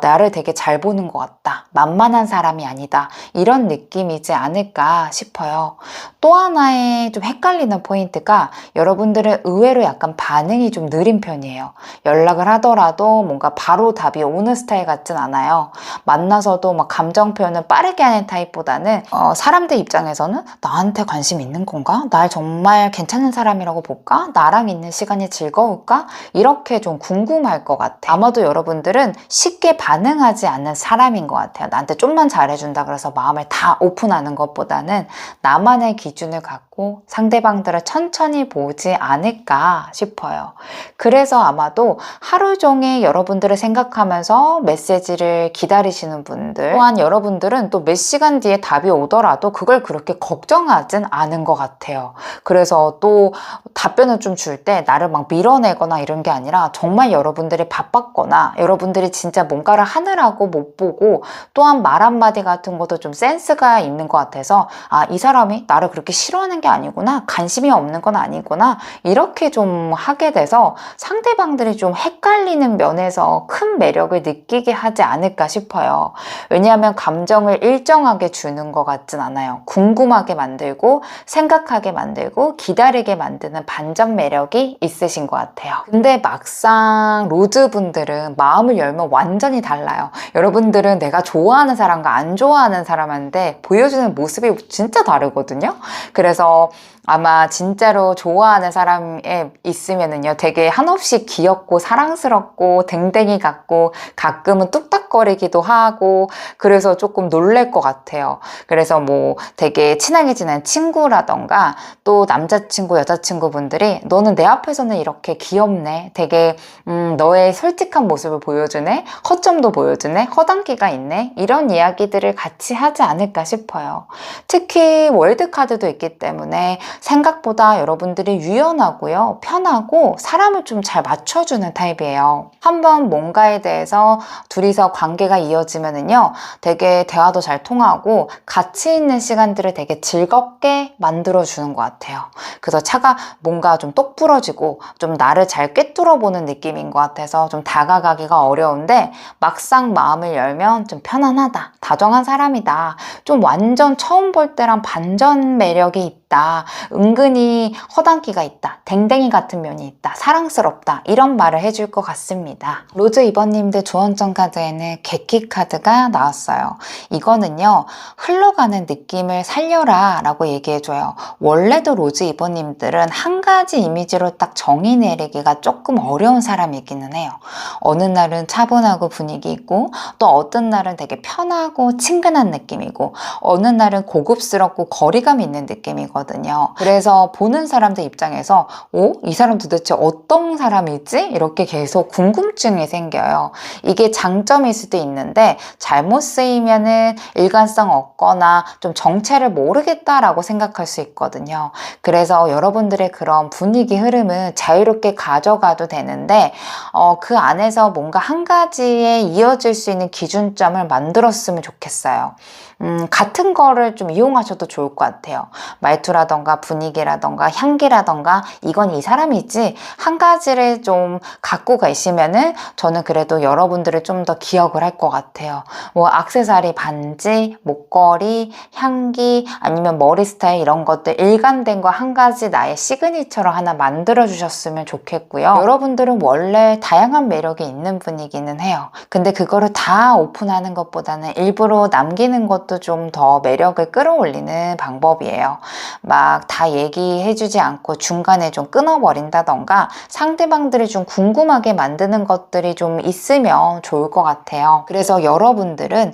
나를 되게 잘 보는 것 같다, 만만한 사람이 아니다, 이런 느낌이지 않을까 싶어요. 또 하나의 좀 헷갈리는 포인트가 여러분들은 의외로 약간 반응이 좀 느린 편이에요. 연락을 하더라도 뭔가 바로 답이 오는 스타일 같진 않아요. 만나서도 막 감정 표현을 빠르게 하는 타입보다는 사람들 입장에서는 나한테 관심 있는 건가? 날 정말 괜찮은 사람이라고 볼까? 나랑 있는 시간이 즐거울까? 이렇게 좀 궁금할 것 같아요. 아마도 여러분들은 쉽게 반응하지 않는 사람인 것 같아요. 나한테 좀만 잘해준다 그래서 마음을 다 오픈하는 것보다는 나만의 기준을 갖고 상대방들을 천천히 보지 않을까 싶어요. 그래서 아마도 하루 종일 여러분들을 생각하면서 메시지를 기다리시는 분들, 또한 여러분들은 또 몇 시간 뒤에 답이 오더라도 그걸 그렇게 걱정하진 않은 것 같아요. 그래서 또 답변을 좀 줄 때 나를 막 밀어내거나 이런 게 아니라 정말 여러분들이 바빴거나 여러분들이 진짜 뭔가를 하느라고 못 보고, 또한 말 한마디 같은 것도 좀 센스가 있는 것 같아서 이 사람이 나를 그렇게 싫어하는 게 아니구나, 관심이 없는 건 아니구나, 이렇게 좀 하게 돼서 상대방들이 좀 헷갈리는 면에서 큰 매력을 느끼게 하지 않을까 싶어요. 왜냐하면 감정을 일정하게 주는 것 같진 않아요. 궁금하게 만들고 생각하게 만들고 기다리게 만드는 반전 매력이 있으신 것 같아요. 근데 막상 로즈분들은 마음을 열면 완전히 달라요. 여러분들은 내가 좋아하는 사람과 안 좋아하는 사람한테 보여주는 모습이 진짜 다르거든요. 그래서 아마 진짜로 좋아하는 사람에 있으면은요, 되게 한없이 귀엽고 사랑스럽고 댕댕이 같고 가끔은 뚝딱거리기도 하고, 그래서 조금 놀랄 것 같아요. 그래서 뭐 되게 친하게 지낸 친구라던가 또 남자친구, 여자친구분들이 너는 내 앞에서는 이렇게 귀엽네, 되게 너의 솔직한 모습을 보여주네, 허점도 보여주네, 허당기가 있네, 이런 이야기들을 같이 하지 않을까 싶어요. 특히 월드카드도 있기 때문에 생각보다 여러분들이 유연하고요, 편하고 사람을 좀 잘 맞춰주는 타입이에요. 한번 뭔가에 대해서 둘이서 관계가 이어지면은요, 되게 대화도 잘 통하고 같이 있는 시간들을 되게 즐겁게 만들어주는 것 같아요. 그래서 차가 뭔가 좀 똑부러지고 좀 나를 잘 꿰뚫어보는 느낌인 것 같아서 좀 다가가기가 어려운데, 막상 마음을 열면 좀 편안하다, 다정한 사람이다, 좀 완전 처음 볼 때랑 반전 매력이 있다, 은근히 허당기가 있다, 댕댕이 같은 면이 있다, 사랑스럽다, 이런 말을 해줄 것 같습니다. 로즈 2번님들 조언점 카드에는 객기 카드가 나왔어요. 이거는요, 흘러가는 느낌을 살려라 라고 얘기해줘요. 원래도 로즈 2번님들은 한 가지 이미지로 딱 정의 내리기가 조금 어려운 사람이기는 해요. 어느 날은 차분하고 분위기 있고, 또 어떤 날은 되게 편하고 친근한 느낌이고, 어느 날은 고급스럽고 거리감 있는 느낌이거든요. 그래서 보는 사람들 입장에서 이 사람 도대체 어떤 사람이지? 이렇게 계속 궁금증이 생겨요. 이게 장점일 수도 있는데 잘못 쓰이면은 일관성 없거나 좀 정체를 모르겠다라고 생각할 수 있거든요. 그래서 여러분들의 그런 분위기 흐름은 자유롭게 가져가도 되는데 그 안에서 뭔가 한 가지에 이어질 수 있는 기준점을 만들었으면 좋겠어요. 같은 거를 좀 이용하셔도 좋을 것 같아요. 말투라던가 분위기라던가 향기라던가 이건 이 사람이지 한 가지를 좀 갖고 가시면은 저는 그래도 여러분들을 좀 더 기억을 할 것 같아요. 뭐 액세서리, 반지, 목걸이, 향기 아니면 머리 스타일 이런 것들 일관된 거 한 가지 나의 시그니처로 하나 만들어 주셨으면 좋겠고요. 여러분들은 원래 다양한 매력이 있는 분이기는 해요. 근데 그거를 다 오픈하는 것보다는 일부러 남기는 것도 좀 더 매력을 끌어올리는 방법이에요. 막 다 얘기해주지 않고 중간에 좀 끊어버린다던가 상대방들이 좀 궁금하게 만드는 것들이 좀 있으면 좋을 것 같아요. 그래서 여러분들은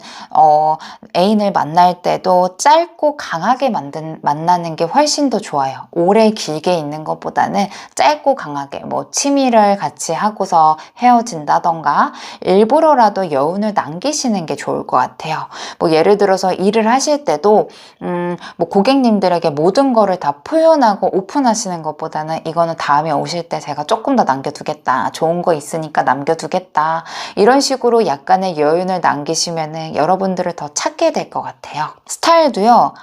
애인을 만날 때도 짧고 강하게 만나는 게 훨씬 더 좋아요. 오래 길게 있는 것보다는 짧고 강하게 뭐 취미를 같이 하고서 헤어진다던가 일부러라도 여운을 남기시는 게 좋을 것 같아요. 뭐 예를 들어서 일을 하실 때도 뭐 고객님들에게 모든 거를 다 표현하고 오픈하시는 것보다는 이거는 다음에 오실 때 제가 조금 더 남겨두겠다. 좋은 거 있으니까 남겨두겠다. 이런 식으로 약간의 여운을 남기시면은 여러분들을 더 찾게 될 것 같아요. 스타일도요.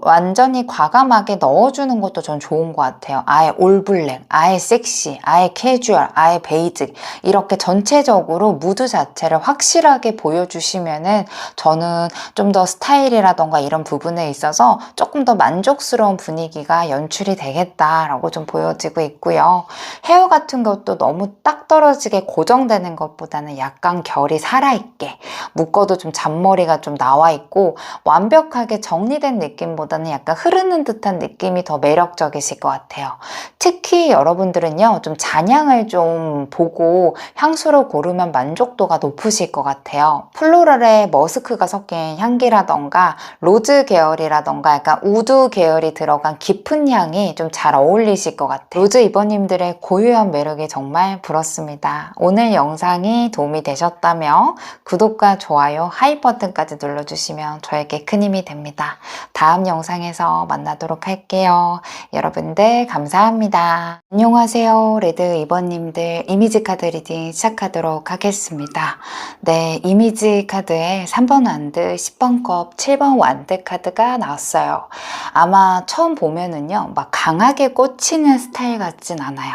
완전히 과감하게 넣어주는 것도 전 좋은 것 같아요. 아예 올블랙, 아예 섹시, 아예 캐주얼, 아예 베이직 이렇게 전체적으로 무드 자체를 확실하게 보여주시면은 저는 좀 더 스타일이라던가 이런 부분에 있어서 조금 더 만족스러운 분위기가 연출이 되겠다라고 좀 보여지고 있고요. 헤어 같은 것도 너무 딱 떨어지게 고정되는 것보다는 약간 결이 살아있게 묶어도 좀 잔머리가 좀 나와 있고 완벽하게 정리된 느낌보다는 약간 흐르는 듯한 느낌이 더 매력적이실 것 같아요. 특히 여러분들은요, 좀 잔향을 좀 보고 향수를 고르면 만족도가 높으실 것 같아요. 플로럴에 머스크가 섞인 향기라던가 로즈 계열이라던가 약간 우드 계열이 들어간 깊은 향이 좀 잘 어울리실 것 같아요. 로즈 이버님들의 고유한 매력이 정말 부럽습니다. 오늘 영상이 도움이 되셨다면 구독과 좋아요, 하이 버튼까지 눌러주시면 저에게 큰 힘이 됩니다. 다음 영상에서 만나도록 할게요. 여러분들 감사합니다. 안녕하세요. 레드 이버님들 이미지 카드 리딩 시작하도록 하겠습니다. 네, 이미지 카드에 3번 완드, 10번 컵, 7번 완드 카드가 나왔어요. 아마 처음 보면은요, 막 강하게 꽂히는 스타일 같진 않아요.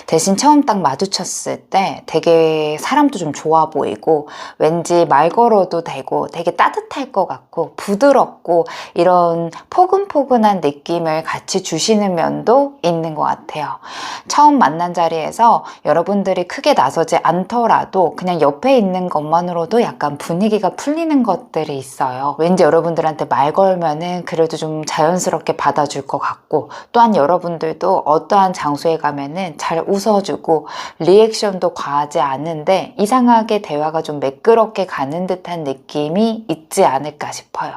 대신 처음 딱 마주쳤을 때 되게 사람도 좀 좋아 보이고 왠지 말 걸어도 되고 되게 따뜻할 것 같고 부드럽고 이런 포근포근한 느낌을 같이 주시는 면도 있는 것 같아요. 처음 만난 자리에서 여러분들이 크게 나서지 않더라도 그냥 옆에 있는 것만으로도 약간 분위기가 풀리는 것들이 있어요. 왠지 여러분들한테 말 걸면은 그래도 좀 자연스럽게 받아줄 것 같고 또한 여러분들도 어떠한 장소에 가면은 잘 웃어주고 리액션도 과하지 않은데 이상하게 대화가 좀 매끄럽게 가는 듯한 느낌이 있지 않을까 싶어요.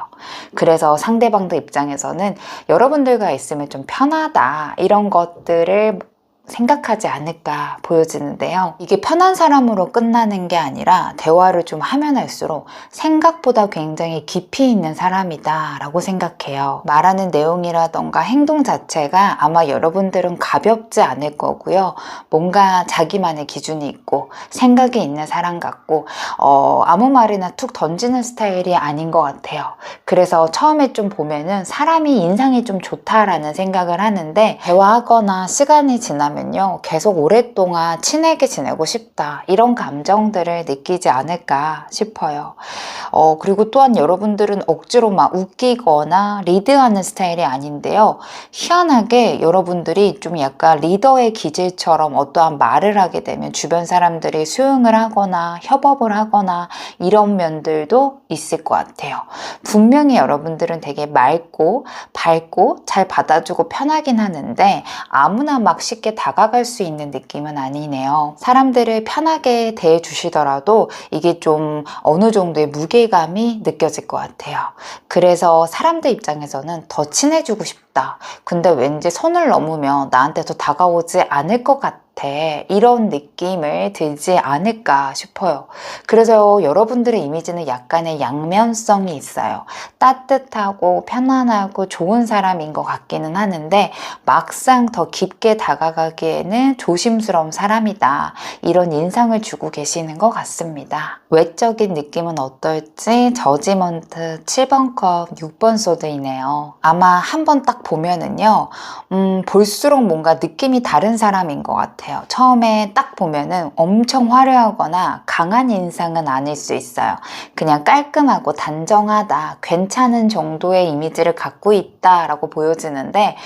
그래서 상대방도 입장에서는 여러분들과 있으면 좀 편하다 이런 것들을 생각하지 않을까 보여지는데요. 이게 편한 사람으로 끝나는 게 아니라 대화를 좀 하면 할수록 생각보다 굉장히 깊이 있는 사람이다 라고 생각해요. 말하는 내용이라던가 행동 자체가 아마 여러분들은 가볍지 않을 거고요. 뭔가 자기만의 기준이 있고 생각이 있는 사람 같고 아무 말이나 툭 던지는 스타일이 아닌 것 같아요. 그래서 처음에 좀 보면은 사람이 인상이 좀 좋다라는 생각을 하는데 대화하거나 시간이 지나면 계속 오랫동안 친하게 지내고 싶다 이런 감정들을 느끼지 않을까 싶어요. 그리고 또한 여러분들은 억지로 막 웃기거나 리드하는 스타일이 아닌데요. 희한하게 여러분들이 좀 약간 리더의 기질처럼 어떠한 말을 하게 되면 주변 사람들이 수용을 하거나 협업을 하거나 이런 면들도 있을 것 같아요. 분명히 여러분들은 되게 맑고 밝고 잘 받아주고 편하긴 하는데 아무나 막 쉽게 다가갈 수 있는 느낌은 아니네요. 사람들을 편하게 대해주시더라도 이게 좀 어느 정도의 무게감이 느껴질 것 같아요. 그래서 사람들 입장에서는 더 친해지고 싶다. 근데 왠지 선을 넘으면 나한테 더 다가오지 않을 것 같아. 이런 느낌을 들지 않을까 싶어요. 그래서 여러분들의 이미지는 약간의 양면성이 있어요. 따뜻하고 편안하고 좋은 사람인 것 같기는 하는데 막상 더 깊게 다가가기에는 조심스러운 사람이다. 이런 인상을 주고 계시는 것 같습니다. 외적인 느낌은 어떨지 저지먼트 7번 컵 6번 소드이네요. 아마 한번 딱 보면은요, 볼수록 뭔가 느낌이 다른 사람인 것 같아요. 처음에 딱 보면은 엄청 화려하거나 강한 인상은 아닐 수 있어요. 그냥 깔끔하고 단정하다, 괜찮은 정도의 이미지를 갖고 있다라고 보여지는데,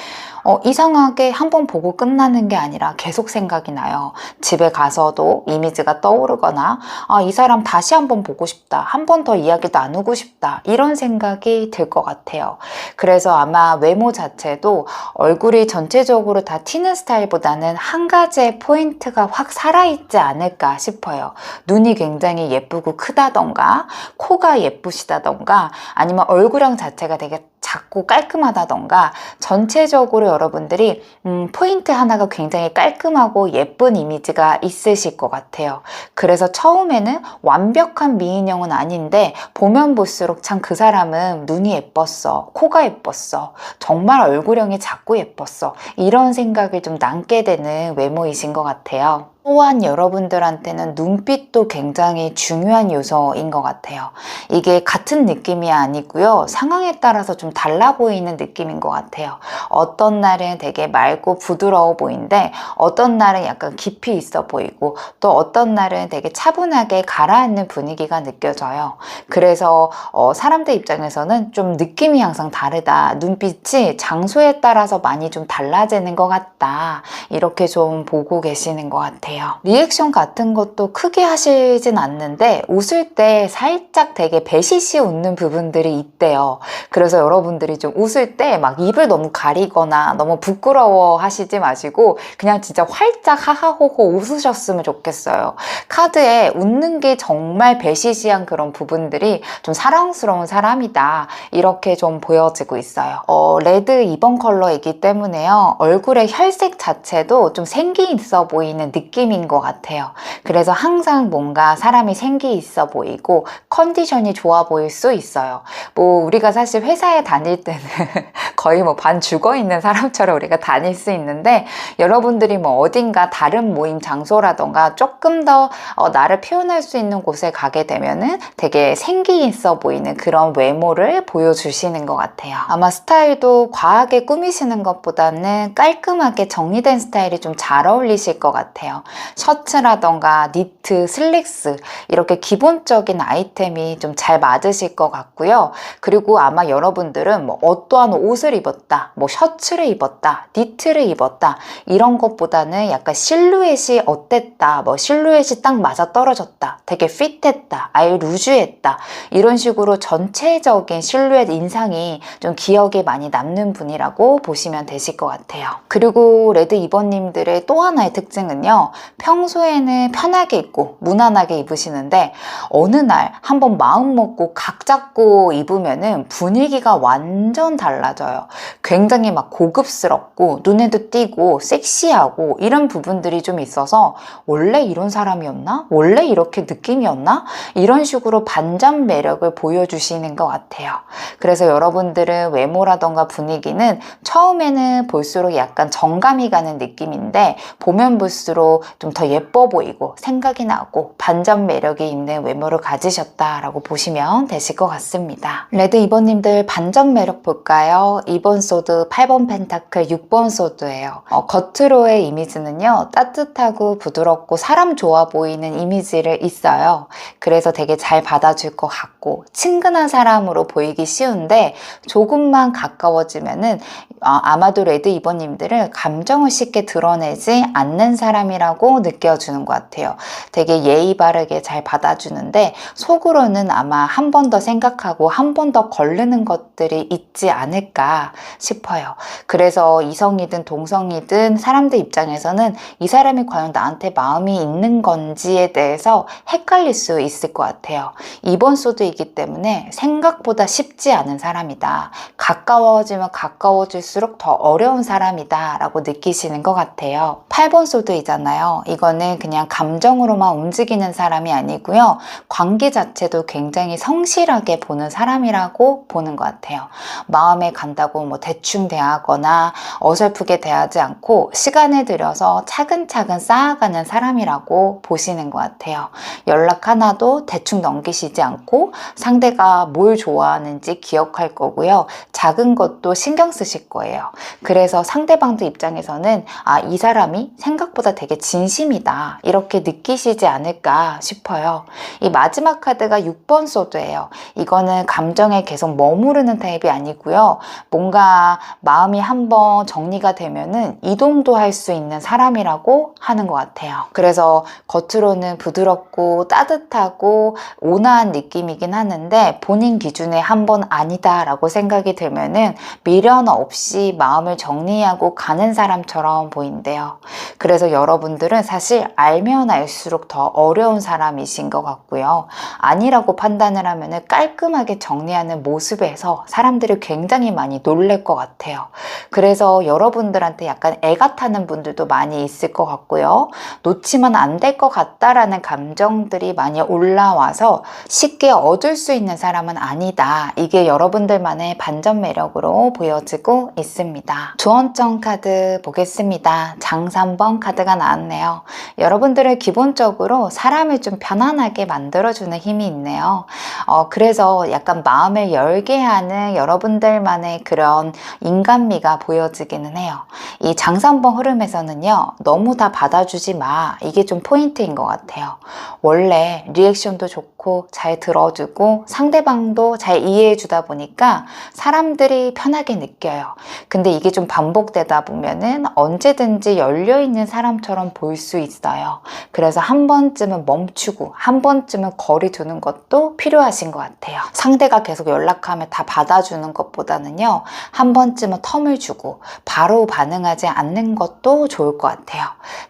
이상하게 한번 보고 끝나는 게 아니라 계속 생각이 나요. 집에 가서도 이미지가 떠오르거나, 이 사람 다시 한번 보고 싶다. 한 번 더 이야기 나누고 싶다. 이런 생각이 들 것 같아요. 그래서 아마 외모 자체도 얼굴이 전체적으로 다 튀는 스타일보다는 한 가지의 포인트가 확 살아있지 않을까 싶어요. 눈이 굉장히 예쁘고 크다던가, 코가 예쁘시다던가, 아니면 얼굴형 자체가 되게 작고 깔끔하다던가, 전체적으로 여러분들이 포인트 하나가 굉장히 깔끔하고 예쁜 이미지가 있으실 것 같아요. 그래서 처음에는 완벽한 미인형은 아닌데 보면 볼수록 참 그 사람은 눈이 예뻤어, 코가 예뻤어, 정말 얼굴형이 작고 예뻤어, 이런 생각을 좀 남게 되는 외모이신 것 같아요. 또한 여러분들한테는 눈빛도 굉장히 중요한 요소인 것 같아요. 이게 같은 느낌이 아니고요. 상황에 따라서 좀 달라 보이는 느낌인 것 같아요. 어떤 날은 되게 맑고 부드러워 보이는데 어떤 날은 약간 깊이 있어 보이고, 또 어떤 날은 되게 차분하게 가라앉는 분위기가 느껴져요. 그래서 사람들 입장에서는 좀 느낌이 항상 다르다. 눈빛이 장소에 따라서 많이 좀 달라지는 것 같다. 이렇게 좀 보고 계시는 것 같아요. 리액션 같은 것도 크게 하시진 않는데 웃을 때 살짝 되게 배시시 웃는 부분들이 있대요. 그래서 여러분들이 좀 웃을 때 막 입을 너무 가리거나 너무 부끄러워 하시지 마시고 그냥 진짜 활짝 하하호호 웃으셨으면 좋겠어요. 카드에 웃는 게 정말 배시시한 그런 부분들이 좀 사랑스러운 사람이다, 이렇게 좀 보여지고 있어요. 레드 2번 컬러이기 때문에요. 얼굴의 혈색 자체도 좀 생기 있어 보이는 느낌인 것 같아요. 그래서 항상 뭔가 사람이 생기 있어 보이고 컨디션이 좋아 보일 수 있어요. 뭐 우리가 사실 회사에 다닐 때는 거의 뭐 반 죽어 있는 사람처럼 우리가 다닐 수 있는데, 여러분들이 뭐 어딘가 다른 모임 장소라던가 조금 더 나를 표현할 수 있는 곳에 가게 되면은 되게 생기 있어 보이는 그런 외모를 보여주시는 것 같아요. 아마 스타일도 과하게 꾸미시는 것보다는 깔끔하게 정리된 스타일이 좀 잘 어울리실 것 같아요. 셔츠라던가 니트, 슬랙스, 이렇게 기본적인 아이템이 좀 잘 맞으실 것 같고요. 그리고 아마 여러분들은 뭐 어떠한 옷을 입었다, 뭐 셔츠를 입었다, 니트를 입었다, 이런 것보다는 약간 실루엣이 어땠다, 뭐 실루엣이 딱 맞아 떨어졌다, 되게 핏했다, 아예 루즈했다, 이런 식으로 전체적인 실루엣 인상이 좀 기억에 많이 남는 분이라고 보시면 되실 것 같아요. 그리고 레드 2번님들의 또 하나의 특징은요, 평소에는 편하게 입고 무난하게 입으시는데 어느 날 한번 마음 먹고 각 잡고 입으면은 분위기가 완전 달라져요. 굉장히 막 고급스럽고 눈에도 띄고 섹시하고 이런 부분들이 좀 있어서 원래 이런 사람이었나? 원래 이렇게 느낌이었나? 이런 식으로 반전 매력을 보여주시는 것 같아요. 그래서 여러분들은 외모라던가 분위기는 처음에는 볼수록 약간 정감이 가는 느낌인데 보면 볼수록 좀 더 예뻐 보이고 생각이 나고 반전 매력이 있는 외모를 가지셨다라고 보시면 되실 것 같습니다. 레드 2번님들 반전 매력 볼까요? 2번 소드, 8번 펜타클, 6번 소드예요. 겉으로의 이미지는요, 따뜻하고 부드럽고 사람 좋아 보이는 이미지를 있어요. 그래서 되게 잘 받아줄 것 같고 친근한 사람으로 보이기 쉬운데 조금만 가까워지면은 아마도 레드 2번님들은 감정을 쉽게 드러내지 않는 사람이라고 느껴주는 것 같아요. 되게 예의 바르게 잘 받아주는데 속으로는 아마 한 번 더 생각하고 한 번 더 거르는 것들이 있지 않을까 싶어요. 그래서 이성이든 동성이든 사람들 입장에서는 이 사람이 과연 나한테 마음이 있는 건지에 대해서 헷갈릴 수 있을 것 같아요. 2번 소드이기 때문에 생각보다 쉽지 않은 사람이다, 가까워지면 가까워질수록 더 어려운 사람이다 라고 느끼시는 것 같아요. 8번 소드이잖아요. 있어요. 이거는 그냥 감정으로만 움직이는 사람이 아니고요. 관계 자체도 굉장히 성실하게 보는 사람이라고 보는 것 같아요. 마음에 간다고 뭐 대충 대하거나 어설프게 대하지 않고 시간을 들여서 차근차근 쌓아가는 사람이라고 보시는 것 같아요. 연락 하나도 대충 넘기시지 않고 상대가 뭘 좋아하는지 기억할 거고요. 작은 것도 신경 쓰실 거예요. 그래서 상대방도 입장에서는 이 사람이 생각보다 되게 진심이다 이렇게 느끼시지 않을까 싶어요. 이 마지막 카드가 6번 소드예요. 이거는 감정에 계속 머무르는 타입이 아니고요. 뭔가 마음이 한번 정리가 되면은 이동도 할 수 있는 사람이라고 하는 것 같아요. 그래서 겉으로는 부드럽고 따뜻하고 온화한 느낌이긴 하는데 본인 기준에 한번 아니다 라고 생각이 들면은 미련 없이 마음을 정리하고 가는 사람처럼 보인대요. 그래서 여러분들은 사실 알면 알수록 더 어려운 사람이신 것 같고요. 아니라고 판단을 하면은 깔끔하게 정리하는 모습에서 사람들이 굉장히 많이 놀랄 것 같아요. 그래서 여러분들한테 약간 애가 타는 분들도 많이 있을 것 같고요. 놓치면 안 될 것 같다라는 감정들이 많이 올라와서 쉽게 얻을 수 있는 사람은 아니다. 이게 여러분들만의 반전 매력으로 보여지고 있습니다. 조언점 카드 보겠습니다. 장 3번 카드가 나왔네요. 여러분들은 기본적으로 사람을 좀 편안하게 만들어주는 힘이 있네요. 그래서 약간 마음을 열게 하는 여러분들만의 그런 인간미가 보여지기는 해요. 이 장 3번 흐름에서는요. 너무 다 받아주지 마. 이게 좀 포인트인 것 같아요. 원래 리액션도 좋고 잘 들어주고 상대방도 잘 이해해 주다 보니까 사람들이 편하게 느껴요. 근데 이게 좀 반복되다 보면은 언제든지 열려있는 사람처럼 보일 수 있어요. 그래서 한 번쯤은 멈추고 한 번쯤은 거리 두는 것도 필요하신 것 같아요. 상대가 계속 연락하면 다 받아주는 것보다는요. 한 번쯤은 텀을 주고 바로 반응하지 않는 것도 좋을 것 같아요.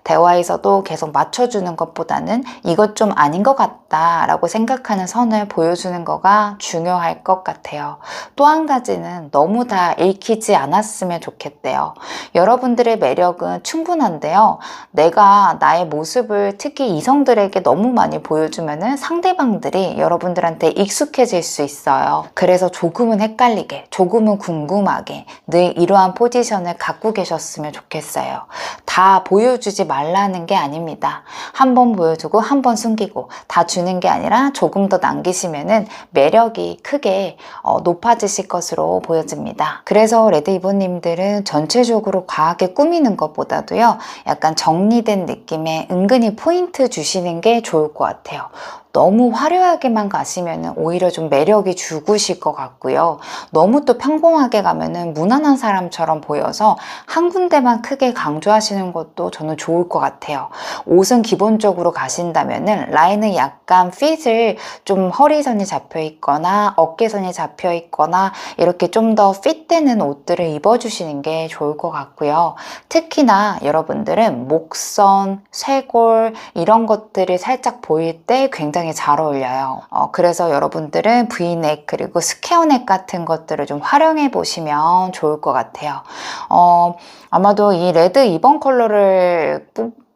대화에서도 계속 맞춰주는 것보다는 이것 좀 아닌 것 같다 라고 생각하는 선을 보여주는 거가 중요할 것 같아요. 또 한 가지는 너무 다 읽히지 않았으면 좋겠대요. 여러분들의 매력은 충분한데요. 내가 나의 모습을 특히 이성들에게 너무 많이 보여주면은 상대방들이 여러분들한테 익숙해질 수 있어요. 그래서 조금은 헷갈리게, 조금은 궁금하게 늘 이러한 포지션을 갖고 계셨으면 좋겠어요. 다 보여주지 말라는 게 아닙니다. 한 번 보여주고 한 번 숨기고 다 주는 게 아니라 조금 더 남기시면은 매력이 크게 높아지실 것으로 보여집니다. 그래서 레드 이보님들은 전체적으로 과하게 꾸미는 것보다도요. 약간 정리된 느낌에 은근히 포인트 주시는 게 좋을 것 같아요. 너무 화려하게만 가시면 오히려 좀 매력이 죽으실 것 같고요. 너무 또 평범하게 가면은 무난한 사람처럼 보여서 한 군데만 크게 강조하시는 것도 저는 좋을 것 같아요. 옷은 기본적으로 가신다면은 라인은 약간 핏을 좀 허리선이 잡혀 있거나 어깨선이 잡혀 있거나 이렇게 좀 더 핏되는 옷들을 입어주시는 게 좋을 것 같고요. 특히나 여러분들은 목선, 쇄골 이런 것들이 살짝 보일 때 굉장히 잘 어울려요. 그래서 여러분들은 V넥 그리고 스퀘어넥 같은 것들을 좀 활용해 보시면 좋을 것 같아요. 아마도 이 레드 2번 컬러를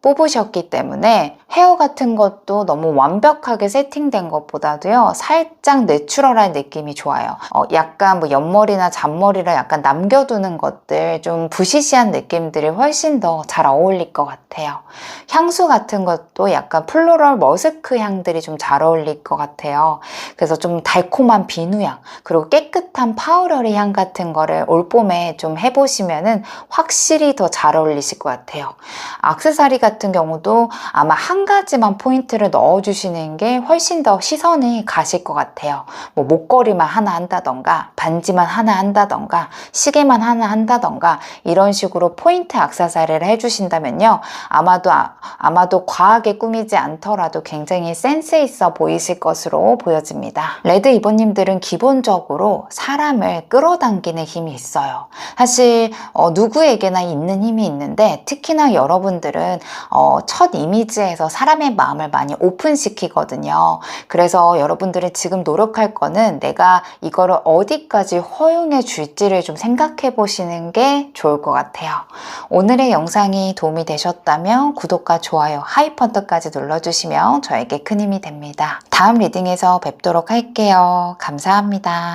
뽑으셨기 때문에 헤어 같은 것도 너무 완벽하게 세팅된 것보다도요 살짝 내추럴한 느낌이 좋아요. 약간 뭐 옆머리나 잔머리를 약간 남겨두는 것들 좀 부시시한 느낌들이 훨씬 더 잘 어울릴 것 같아요. 향수 같은 것도 약간 플로럴 머스크 향들이 좀 잘 어울릴 것 같아요. 그래서 좀 달콤한 비누향 그리고 깨끗한 파우더리 향 같은 거를 올봄에 좀 해보시면은 확실히 더 잘 어울리실 것 같아요. 액세서리 같은 경우도 아마 한 가지만 포인트를 넣어주시는 게 훨씬 더 시선이 가실 것 같아요. 뭐 목걸이만 하나 한다던가 반지만 하나 한다던가 시계만 하나 한다던가 이런 식으로 포인트 액세서리를 해주신다면요. 아마도 과하게 꾸미지 않더라도 굉장히 센스 있어 보이실 것으로 보여집니다. 레드 이보님들은 기본적으로 사람을 끌어당기는 힘이 있어요. 사실 누구에게나 있는 힘이 있는데 특히나 여러분들은 첫 이미지에서 사람의 마음을 많이 오픈시키거든요. 그래서 여러분들이 지금 노력할 거는 내가 이거를 어디까지 허용해 줄지를 좀 생각해 보시는 게 좋을 것 같아요. 오늘의 영상이 도움이 되셨다면 구독과 좋아요, 하이펀트까지 눌러주시면 저에게 큰 힘이 됩니다. 다음 리딩에서 뵙도록 할게요. 감사합니다.